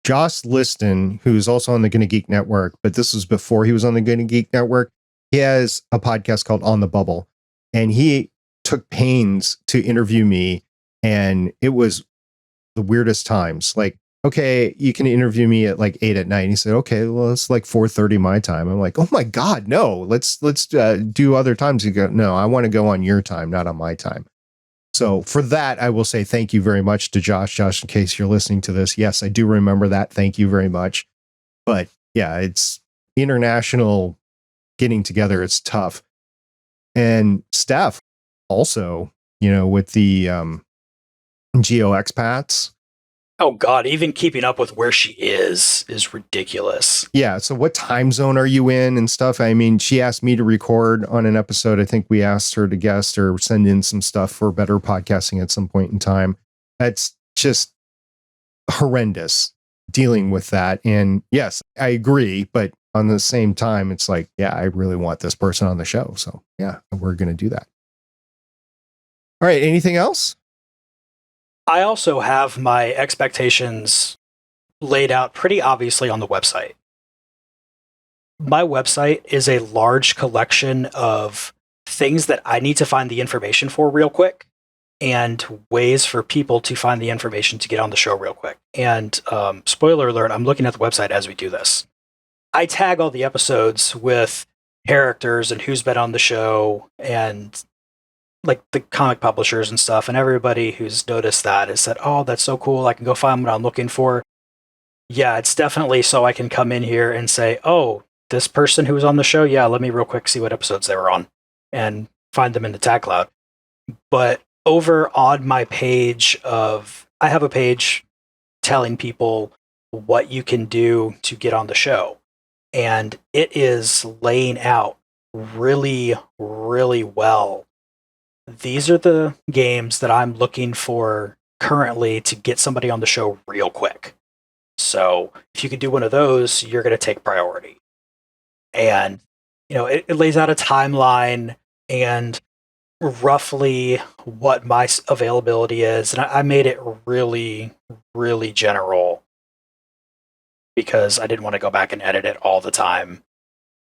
Joss Liston, who's also on the Gonna Geek Network, but this was before he was on the Gonna Geek Network, he has a podcast called On the Bubble, and he took pains to interview me, and it was the weirdest times. Like, okay, you can interview me at like 8 at night. And he said, okay, well, it's like 4:30 my time. I'm like, oh my God, no, let's do other times. You go, no, I want to go on your time, not on my time. So for that, I will say thank you very much to Josh. Josh, in case you're listening to this, yes, I do remember that. Thank you very much. But yeah, it's international getting together. It's tough. And Steph also, with the geo expats. Oh God, even keeping up with where she is ridiculous. Yeah. So what time zone are you in and stuff? I mean, she asked me to record on an episode. I think we asked her to guest or send in some stuff for better podcasting at some point in time. That's just horrendous dealing with that. And yes, I agree. But on the same time, it's like, yeah, I really want this person on the show. So yeah, we're going to do that. All right. Anything else? I also have my expectations laid out pretty obviously on the website. My website is a large collection of things that I need to find the information for real quick and ways for people to find the information to get on the show real quick. And spoiler alert, I'm looking at the website as we do this. I tag all the episodes with characters and who's been on the show and like the comic publishers and stuff, and everybody who's noticed that has said, oh, that's so cool, I can go find what I'm looking for. Yeah, it's definitely so I can come in here and say, oh, this person who was on the show, yeah, let me real quick see what episodes they were on and find them in the tag cloud. But over on my page I have a page telling people what you can do to get on the show. And it is laying out really, really well. These are the games that I'm looking for currently to get somebody on the show real quick. So if you can do one of those, you're going to take priority. And, it lays out a timeline and roughly what my availability is. And I made it really, really general because I didn't want to go back and edit it all the time.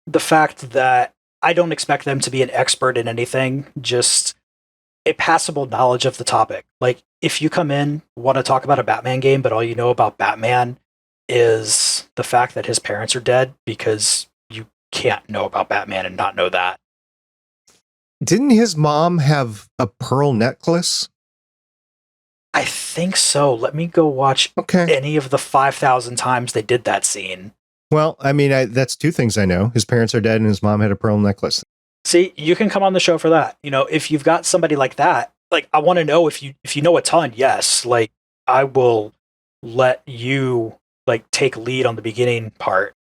The fact that I don't expect them to be an expert in anything, just a passable knowledge of the topic. Like, if you come in, want to talk about a Batman game, but all you know about Batman is the fact that his parents are dead, because you can't know about Batman and not know that. Didn't his mom have a pearl necklace? I think so. Let me go watch any of the 5,000 times they did that scene. Well, I mean, that's two things I know. His parents are dead and his mom had a pearl necklace. See, you can come on the show for that. If you've got somebody like that, like, I want to know if you know a ton. Yes, like, I will let you like take lead on the beginning part.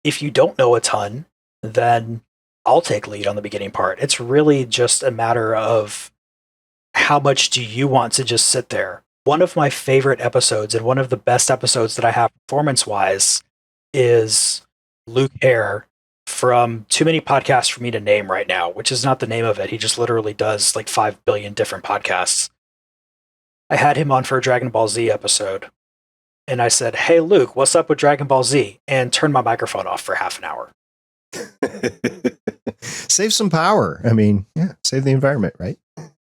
If you don't know a ton, then I'll take lead on the beginning part. It's really just a matter of how much do you want to just sit there. One of my favorite episodes and one of the best episodes that I have performance-wise is Luke Hare from Too Many Podcasts for Me to Name right now, which is not the name of it. He just literally does like 5 billion different podcasts. I had him on for a Dragon Ball Z episode. And I said, hey, Luke, what's up with Dragon Ball Z? And turned my microphone off for half an hour. Save some power. I mean, yeah, save the environment, right?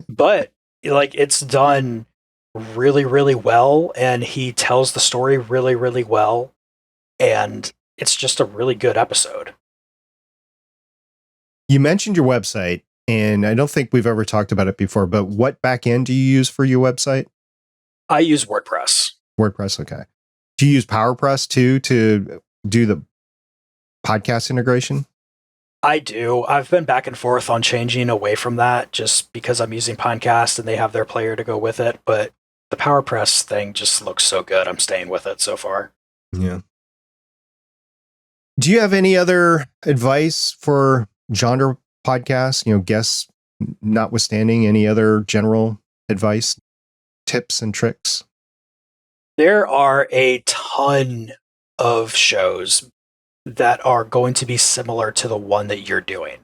But, Like, it's done really, really well, and he tells the story really, really well, and it's just a really good episode. You mentioned your website, and I don't think we've ever talked about it before, but what backend do you use for your website? I use WordPress. WordPress, okay. Do you use PowerPress too to do the podcast integration? I do. I've been back and forth on changing away from that just because I'm using Pinecast and they have their player to go with it, but the PowerPress thing just looks so good. I'm staying with it so far. Yeah. Do you have any other advice for genre podcasts, guests notwithstanding, any other general advice, tips and tricks? There are a ton of shows that are going to be similar to the one that you're doing.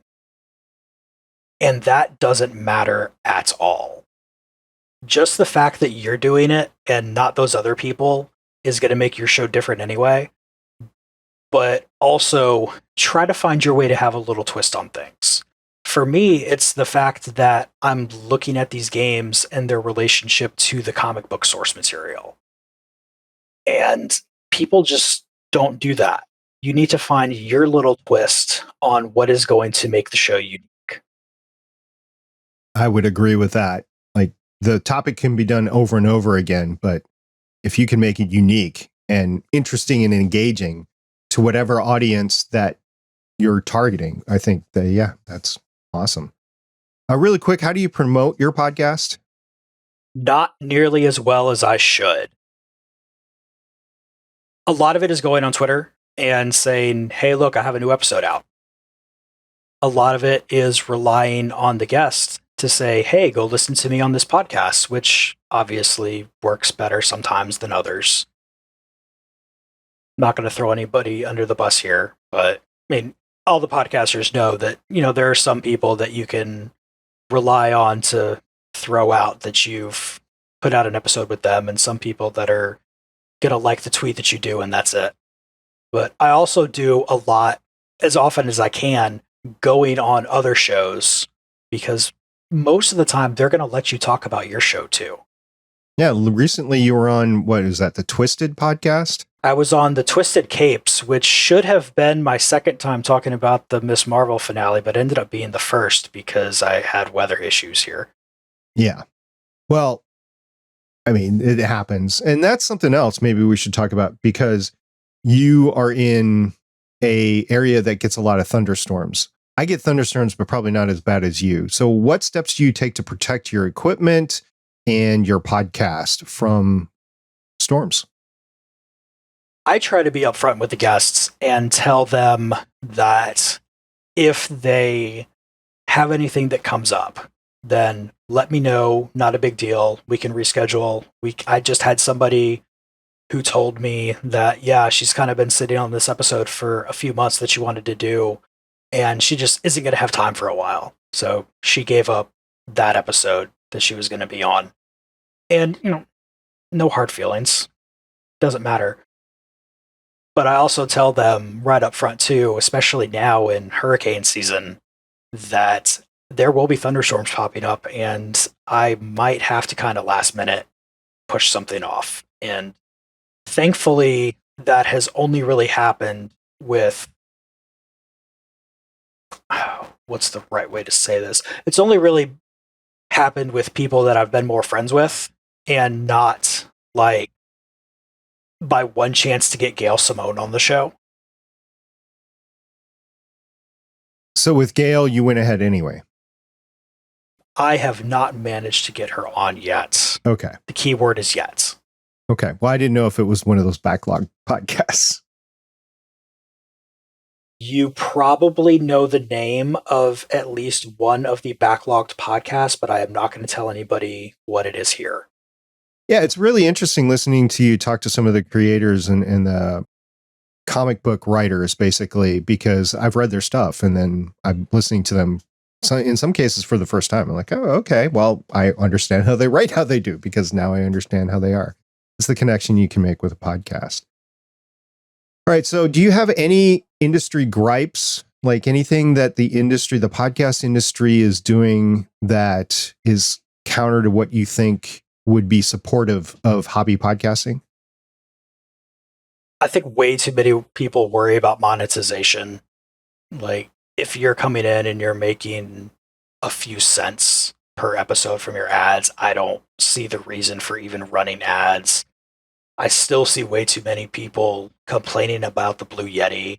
And that doesn't matter at all. Just the fact that you're doing it and not those other people is going to make your show different anyway. But also try to find your way to have a little twist on things. For me, it's the fact that I'm looking at these games and their relationship to the comic book source material. And people just don't do that. You need to find your little twist on what is going to make the show unique. I would agree with that. Like, the topic can be done over and over again, but if you can make it unique and interesting and engaging to whatever audience that you're targeting, I think that's awesome. Really quick, how do you promote your podcast? Not nearly as well as I should. A lot of it is going on Twitter and saying, hey, look, I have a new episode out. A lot of it is relying on the guest to say, hey, go listen to me on this podcast, which obviously works better sometimes than others. Not going to throw anybody under the bus here, but I mean, all the podcasters know that, there are some people that you can rely on to throw out that you've put out an episode with them, and some people that are going to like the tweet that you do, and that's it. But I also do a lot, as often as I can, going on other shows, because most of the time they're going to let you talk about your show too. Yeah, recently you were on, what is that, the Twisted podcast? I was on the Twisted Capes, which should have been my second time talking about the Miss Marvel finale, but ended up being the first because I had weather issues here. Yeah. Well, I mean, it happens. And that's something else maybe we should talk about, because you are in a area that gets a lot of thunderstorms. I get thunderstorms, but probably not as bad as you. So what steps do you take to protect your equipment and your podcast from storms? I try to be upfront with the guests and tell them that if they have anything that comes up, then let me know. Not a big deal. We can reschedule. I just had somebody who told me that, yeah, she's kind of been sitting on this episode for a few months that she wanted to do, and she just isn't going to have time for a while. So she gave up that episode that she was going to be on. And, no hard feelings. Doesn't matter. But I also tell them right up front too, especially now in hurricane season, that there will be thunderstorms popping up, and I might have to kind of last minute push something off. And thankfully, that has only really happened with, what's the right way to say this? It's only really happened with people that I've been more friends with, and not like by one chance to get Gail Simone on the show. So with Gail, you went ahead anyway. I have not managed to get her on yet. Okay. The key word is yet. Okay. Well, I didn't know if it was one of those backlog podcasts. You probably know the name of at least one of the backlogged podcasts, but I am not going to tell anybody what it is here. Yeah, it's really interesting listening to you talk to some of the creators and the comic book writers, basically, because I've read their stuff and then I'm listening to them in some cases for the first time. I'm like, oh, okay, well, I understand how they write how they do, because now I understand how they are. It's the connection you can make with a podcast. All right, so do you have any industry gripes, like anything that the podcast industry is doing that is counter to what you think would be supportive of hobby podcasting? I think way too many people worry about monetization. Like, if you're coming in and you're making a few cents per episode from your ads, I don't see the reason for even running ads. I still see way too many people complaining about the Blue Yeti,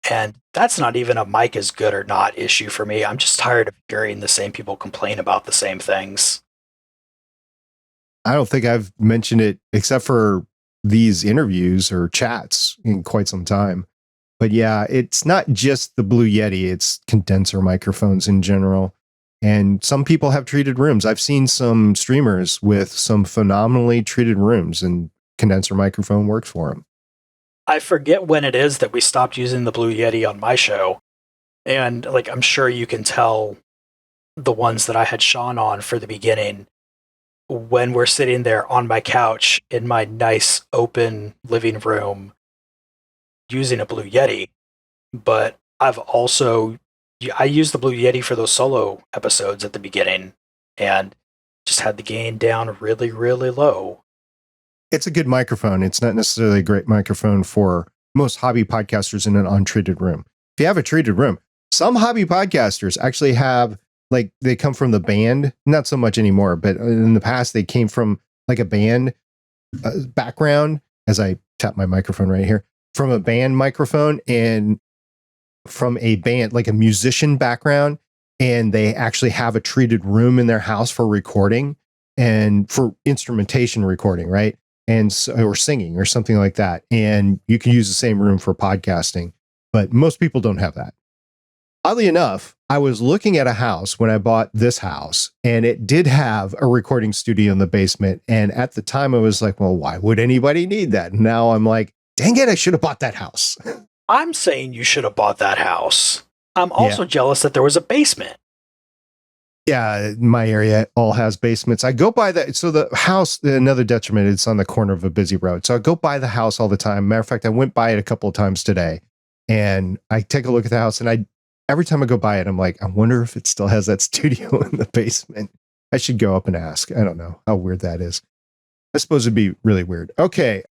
and that's not even a mic is good or not issue for me. I'm just tired of hearing the same people complain about the same things. I don't think I've mentioned it except for these interviews or chats in quite some time. But yeah, it's not just the Blue Yeti, it's condenser microphones in general. And some people have treated rooms. I've seen some streamers with some phenomenally treated rooms, and condenser microphone works for them. I forget when it is that we stopped using the Blue Yeti on my show. And like, I'm sure you can tell the ones that I had Sean on for the beginning, when we're sitting there on my couch in my nice open living room using a Blue Yeti. But I used the Blue Yeti for those solo episodes at the beginning and just had the gain down really, really low. It's a good microphone. It's not necessarily a great microphone for most hobby podcasters in an untreated room. If you have a treated room, some hobby podcasters actually have, like, they come from the band, not so much anymore, but in the past they came from like a band background, as I tap my microphone right here, from a band microphone and from a band, like a musician background, and they actually have a treated room in their house for recording and for instrumentation recording, right? And so, or singing or something like that. And you can use the same room for podcasting, but most people don't have that. Oddly enough, I was looking at a house when I bought this house, and it did have a recording studio in the basement. And at the time I was like, well, why would anybody need that? And now I'm like, dang it, I should have bought that house. I'm saying you should have bought that house. I'm also jealous that there was a basement. Yeah, my area all has basements. I go by that. So the house, another detriment, it's on the corner of a busy road. So I go by the house all the time. Matter of fact, I went by it a couple of times today, and I take a look at the house, and every time I go by it, I'm like, I wonder if it still has that studio in the basement. I should go up and ask. I don't know how weird that is. I suppose it'd be really weird. Okay.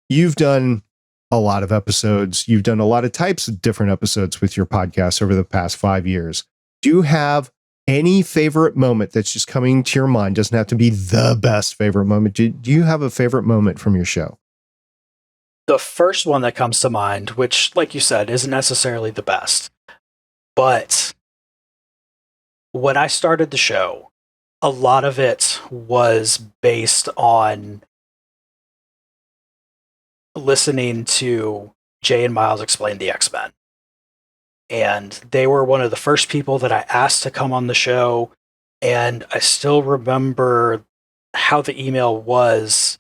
You've done a lot of episodes. You've done a lot of types of different episodes with your podcast over the past 5 years. Do you have any favorite moment that's just coming to your mind? Doesn't have to be the best favorite moment. Do you have a favorite moment from your show? The first one that comes to mind, which, like you said, isn't necessarily the best, but when I started the show, a lot of it was based on listening to Jay and Miles explain the X-Men. And they were one of the first people that I asked to come on the show. And I still remember how the email was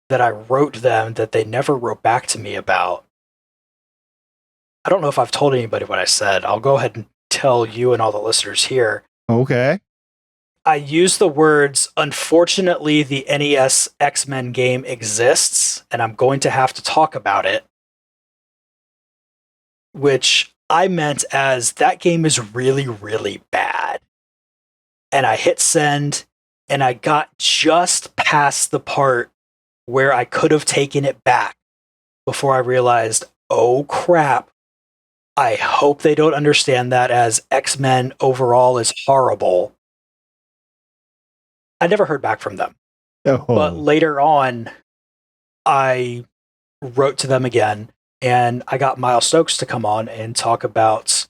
that I wrote them that they never wrote back to me about. I don't know if I've told anybody what I said. I'll go ahead and tell you and all the listeners here. Okay. I used the words, unfortunately, the NES X-Men game exists, and I'm going to have to talk about it. Which I meant as, that game is really, really bad. And I hit send, and I got just past the part where I could have taken it back before I realized, oh crap, I hope they don't understand that as X-Men overall is horrible. I never heard back from them. Oh. But later on, I wrote to them again, and I got Miles Stokes to come on and talk about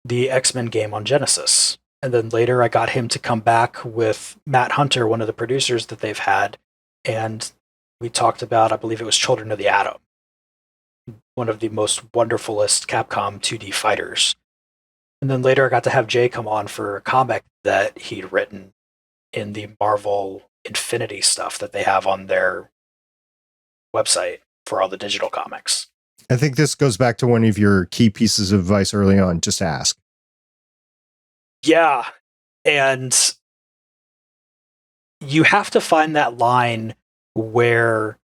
the X-Men game on Genesis. And then later I got him to come back with Matt Hunter, one of the producers that they've had, and we talked about, I believe it was Children of the Atom, one of the most wonderfulest Capcom 2D fighters. And then later I got to have Jay come on for a comic that he'd written in the Marvel Infinity stuff that they have on their website for all the digital comics. I think this goes back to one of your key pieces of advice early on. Just ask. Yeah. And you have to find that line where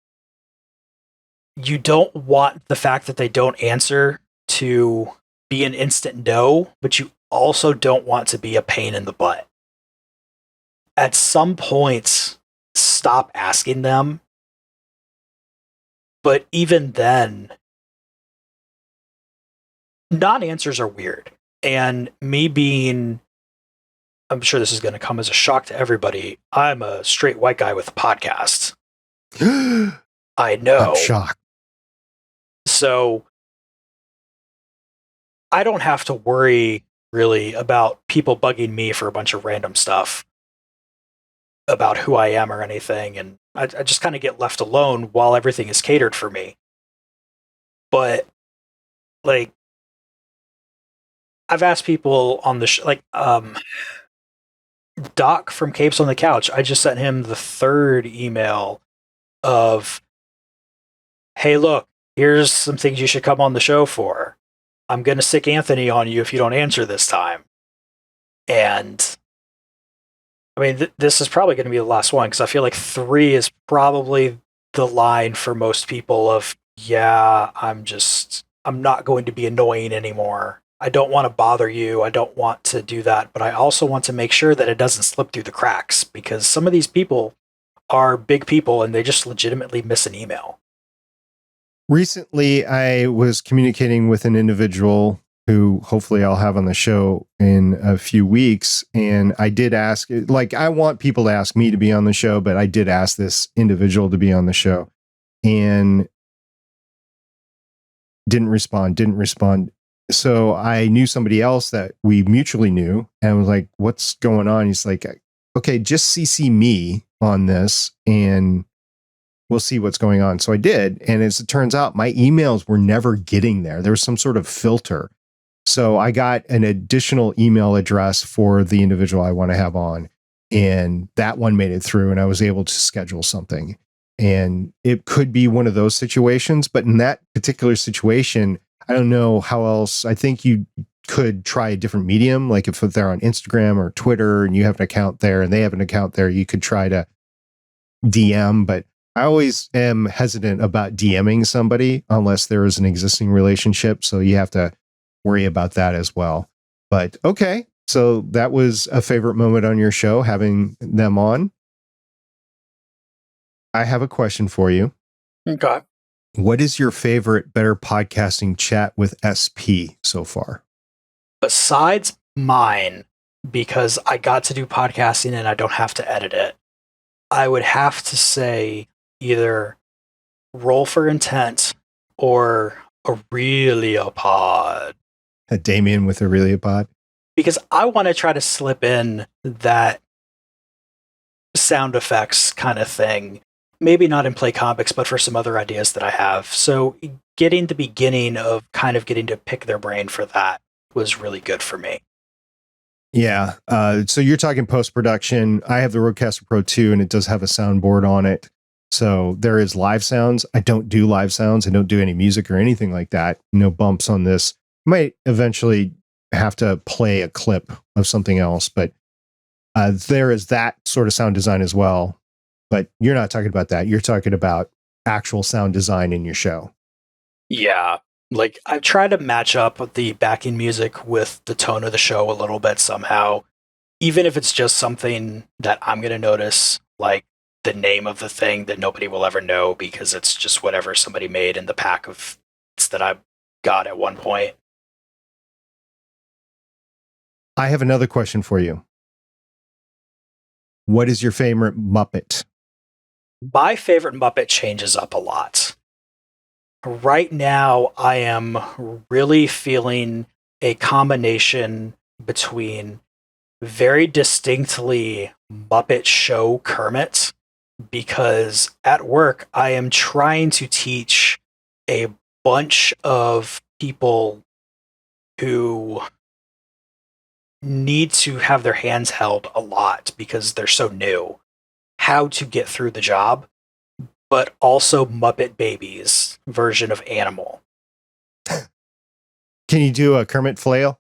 you don't want the fact that they don't answer to be an instant no, but you also don't want to be a pain in the butt. at some point, stop asking them. But even then, non-answers are weird. And me being, I'm sure this is going to come as a shock to everybody, I'm a straight white guy with a podcast. I know. I'm shocked. So I don't have to worry really about people bugging me for a bunch of random stuff about who I am or anything. And I just kind of get left alone while everything is catered for me. But like, I've asked people on the Doc from Capes on the Couch, I just sent him the third email of, hey, look, here's some things you should come on the show for. I'm going to sick Anthony on you if you don't answer this time. And I mean, this is probably going to be the last one because I feel like 3 is probably the line for most people of, yeah, I'm not going to be annoying anymore. I don't want to bother you. I don't want to do that. But I also want to make sure that it doesn't slip through the cracks because some of these people are big people and they just legitimately miss an email. Recently, I was communicating with an individual who hopefully I'll have on the show in a few weeks. And I did ask, like, I want people to ask me to be on the show, but I did ask this individual to be on the show and didn't respond. So I knew somebody else that we mutually knew and I was like, what's going on? He's like, okay, just CC me on this and we'll see what's going on. So I did. And as it turns out, my emails were never getting there. There was some sort of filter. So I got an additional email address for the individual I want to have on. And that one made it through and I was able to schedule something. And it could be one of those situations. But in that particular situation, I don't know how else. I think you could try a different medium. Like if they're on Instagram or Twitter and you have an account there and they have an account there, you could try to DM. But I always am hesitant about DMing somebody unless there is an existing relationship. So you have to worry about that as well. But okay. So that was a favorite moment on your show, having them on. I have a question for you. Okay. What is your favorite Better Podcasting chat with SP so far? Besides mine, because I got to do podcasting and I don't have to edit it, I would have to say either Roll for Intent or Aurelia Pod. A Damien with Aurelia Pod? Because I want to try to slip in that sound effects kind of thing. Maybe not in PlayComics, but for some other ideas that I have. So getting the beginning of kind of getting to pick their brain for that was really good for me. Yeah. So you're talking post-production. I have the Rodecaster Pro 2 and it does have a soundboard on it. So there is live sounds. I don't do live sounds. I don't do any music or anything like that. No bumps on this. Might eventually have to play a clip of something else, but there is that sort of sound design as well. But you're not talking about that. You're talking about actual sound design in your show. Yeah. Like I've tried to match up the backing music with the tone of the show a little bit somehow, even if it's just something that I'm going to notice, like the name of the thing that nobody will ever know because it's just whatever somebody made in the pack of that I got at one point. I have another question for you. What is your favorite Muppet? My favorite Muppet changes up a lot. Right now, I am really feeling a combination between very distinctly Muppet Show Kermit, because at work, I am trying to teach a bunch of people who need to have their hands held a lot because they're so new, how to get through the job, but also Muppet Babies version of Animal. Can you do a Kermit flail?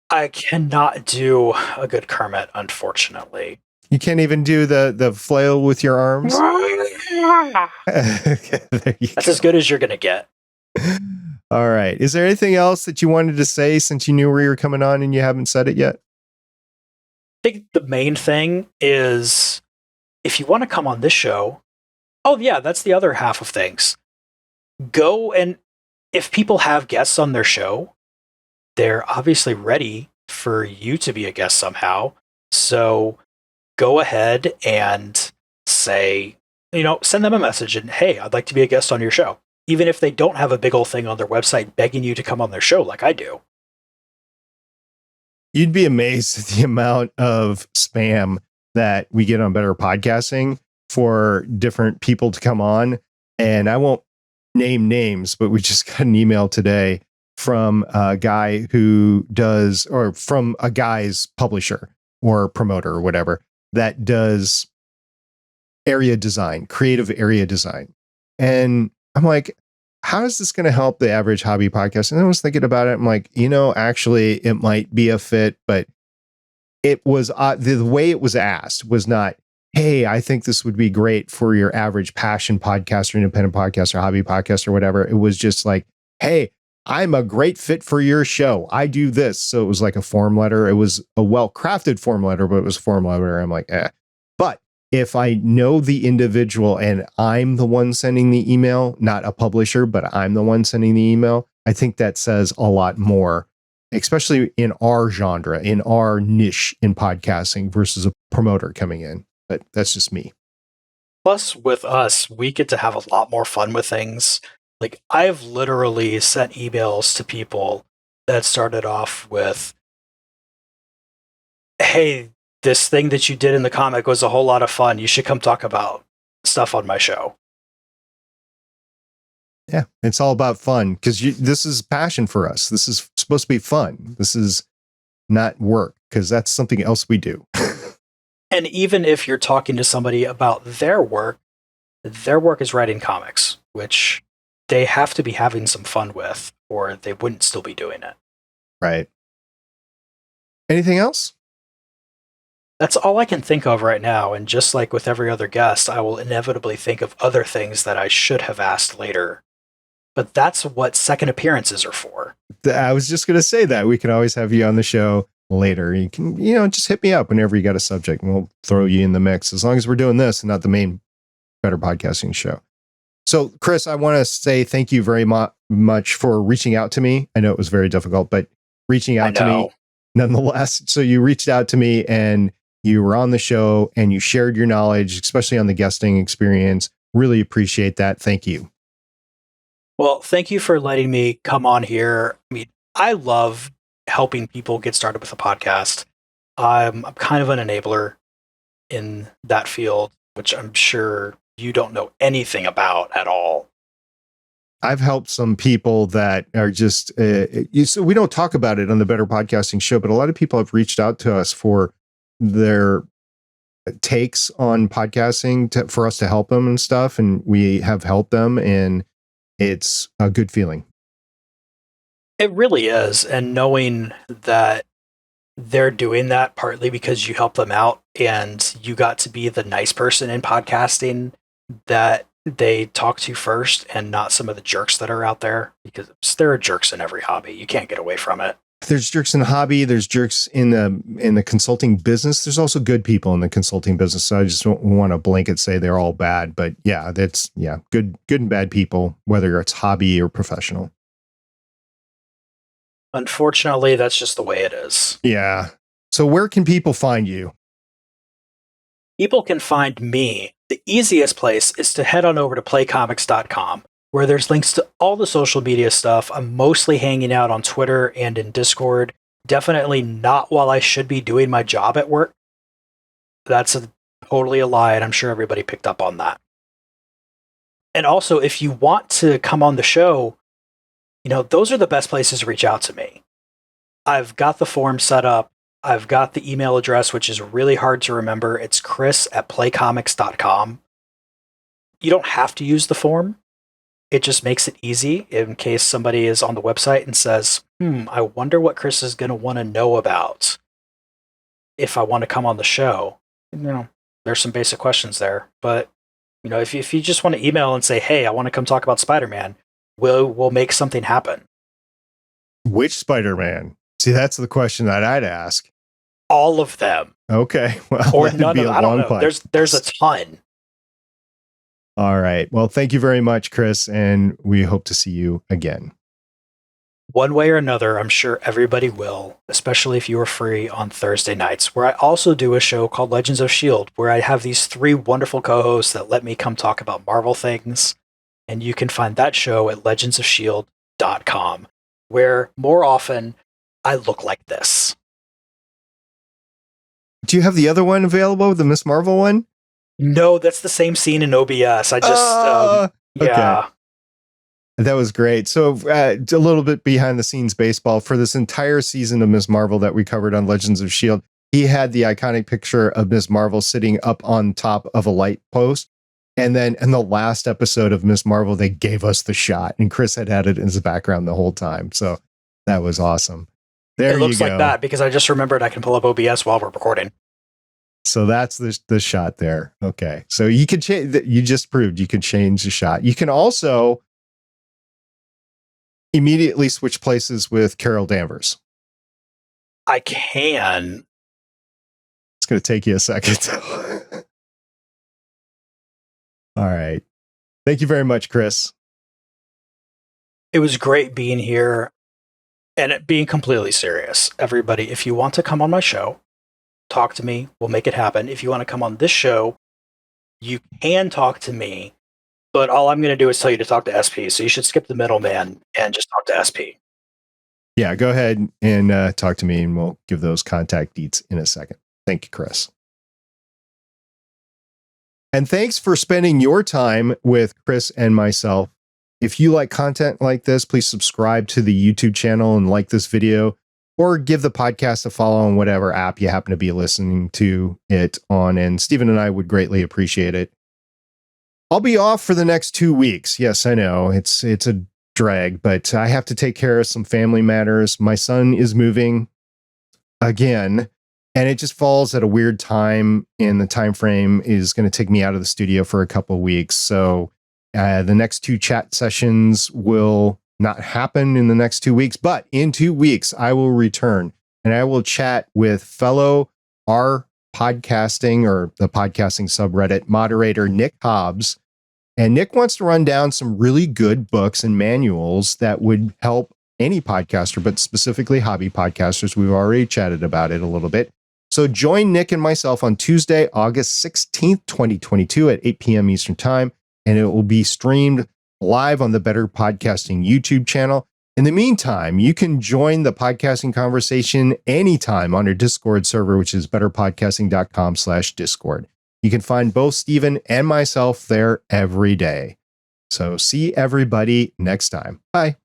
I cannot do a good Kermit, unfortunately. You can't even do the flail with your arms? Okay, That's as good as you're going to get. All right. Is there anything else that you wanted to say since you knew where you were coming on and you haven't said it yet? think the main thing is if you want to come on this show, oh yeah, that's the other half of things. Go, and if people have guests on their show, they're obviously ready for you to be a guest somehow. So go ahead and say, send them a message and, hey, I'd like to be a guest on your show. Even if they don't have a big old thing on their website begging you to come on their show like I do. You'd be amazed at the amount of spam that we get on Better Podcasting for different people to come on. And I won't name names, but we just got an email today from a guy who does, or from a guy's publisher or promoter or whatever that does area design, creative area design. And I'm like, how is this going to help the average hobby podcast? And I was thinking about it. I'm like, actually it might be a fit, but it was the way it was asked was not, hey, I think this would be great for your average passion podcaster, independent podcaster, hobby podcast or whatever. It was just like, hey, I'm a great fit for your show. I do this. So it was like a form letter. It was a well-crafted form letter, but it was a form letter. I'm like, eh. But if I know the individual and I'm the one sending the email, not a publisher, but I'm the one sending the email, I think that says a lot more, especially in our genre, in our niche in podcasting versus a promoter coming in. But that's just me. Plus, with us, we get to have a lot more fun with things. Like, I've literally sent emails to people that started off with, hey, this thing that you did in the comic was a whole lot of fun. You should come talk about stuff on my show. Yeah, it's all about fun because this is passion for us. This is supposed to be fun. This is not work because that's something else we do. And even if you're talking to somebody about their work is writing comics, which they have to be having some fun with, or they wouldn't still be doing it. Right. Anything else? That's all I can think of right now. And just like with every other guest, I will inevitably think of other things that I should have asked later. But that's what second appearances are for. I was just going to say that. We can always have you on the show later. You can, just hit me up whenever you got a subject and we'll throw you in the mix as long as we're doing this and not the main Better Podcasting show. So, Chris, I want to say thank you very much for reaching out to me. I know it was very difficult, but reaching out to me nonetheless. So you reached out to me and you were on the show and you shared your knowledge, especially on the guesting experience. Really appreciate that. Thank you. Well, thank you for letting me come on here. I mean, I love helping people get started with a podcast. I'm kind of an enabler in that field, which I'm sure you don't know anything about at all. I've helped some people that are just, so we don't talk about it on the Better Podcasting show, but a lot of people have reached out to us for their takes on podcasting for us to help them and stuff. And we have helped them and it's a good feeling. It really is. And knowing that they're doing that partly because you help them out and you got to be the nice person in podcasting that they talk to first and not some of the jerks that are out there, because there are jerks in every hobby. You can't get away from it. There's jerks in the hobby. There's jerks in the consulting business. There's also good people in the consulting business. So I just don't want to blanket say they're all bad, but yeah, good and bad people, whether it's hobby or professional. Unfortunately, that's just the way it is. Yeah. So where can people find you? People can find me. The easiest place is to head on over to playcomics.com, where there's links to all the social media stuff. I'm mostly hanging out on Twitter and in Discord. Definitely not while I should be doing my job at work. That's totally a lie, and I'm sure everybody picked up on that. And also, if you want to come on the show, those are the best places to reach out to me. I've got the form set up. I've got the email address, which is really hard to remember. It's chris@playcomics.com. You don't have to use the form. It just makes it easy in case somebody is on the website and says, I wonder what Chris is going to want to know about if I want to come on the show. There's some basic questions there. But, if you just want to email and say, hey, I want to come talk about Spider-Man, we'll make something happen. Which Spider-Man? See, that's the question that I'd ask. all of them. Okay. Well, Or that'd none be of a them. I don't long know. There's a ton. All right. Well, thank you very much, Chris, and we hope to see you again. One way or another, I'm sure everybody will, especially if you are free on Thursday nights, where I also do a show called Legends of S.H.I.E.L.D., where I have these 3 wonderful co-hosts that let me come talk about Marvel things. And you can find that show at legendsofshield.com, where more often I look like this. Do you have the other one available, the Miss Marvel one? No, that's the same scene in OBS. I just, yeah. Okay. That was great. So a little bit behind the scenes baseball for this entire season of Miss Marvel that we covered on Legends of S.H.I.E.L.D. He had the iconic picture of Miss Marvel sitting up on top of a light post. And then in the last episode of Miss Marvel, they gave us the shot and Chris had it in his background the whole time. So that was awesome. There you go. It looks like that because I just remembered I can pull up OBS while we're recording. So that's the shot there. Okay. So you can change that. You just proved you can change the shot. You can also immediately switch places with Carol Danvers. I can. It's going to take you a second. All right. Thank you very much, Chris. It was great being here and being completely serious. Everybody, if you want to come on my show, talk to me. We'll make it happen. If you want to come on this show, you can talk to me. But all I'm going to do is tell you to talk to SP. So you should skip the middleman and just talk to SP. Yeah, go ahead and talk to me and we'll give those contact deets in a second. Thank you, Chris. And thanks for spending your time with Chris and myself. If you like content like this, please subscribe to the YouTube channel and like this video, or give the podcast a follow on whatever app you happen to be listening to it on. And Stephen and I would greatly appreciate it. I'll be off for the next 2 weeks. Yes, I know it's a drag, but I have to take care of some family matters. My son is moving again, and it just falls at a weird time, and the time frame is going to take me out of the studio for a couple of weeks. So the next 2 chat sessions will not happen in the next 2 weeks, but in 2 weeks I will return and I will chat with fellow podcasting or the podcasting subreddit moderator Nick Hobbs. And Nick wants to run down some really good books and manuals that would help any podcaster, but specifically hobby podcasters. We've already chatted about it a little bit. So join Nick and myself on Tuesday, August 16th, 2022 at 8 p.m. Eastern Time. And it will be streamed live on the Better Podcasting YouTube channel. In the meantime, you can join the podcasting conversation anytime on our Discord server, which is betterpodcasting.com/Discord. You can find both Stephen and myself there every day. So see everybody next time. Bye.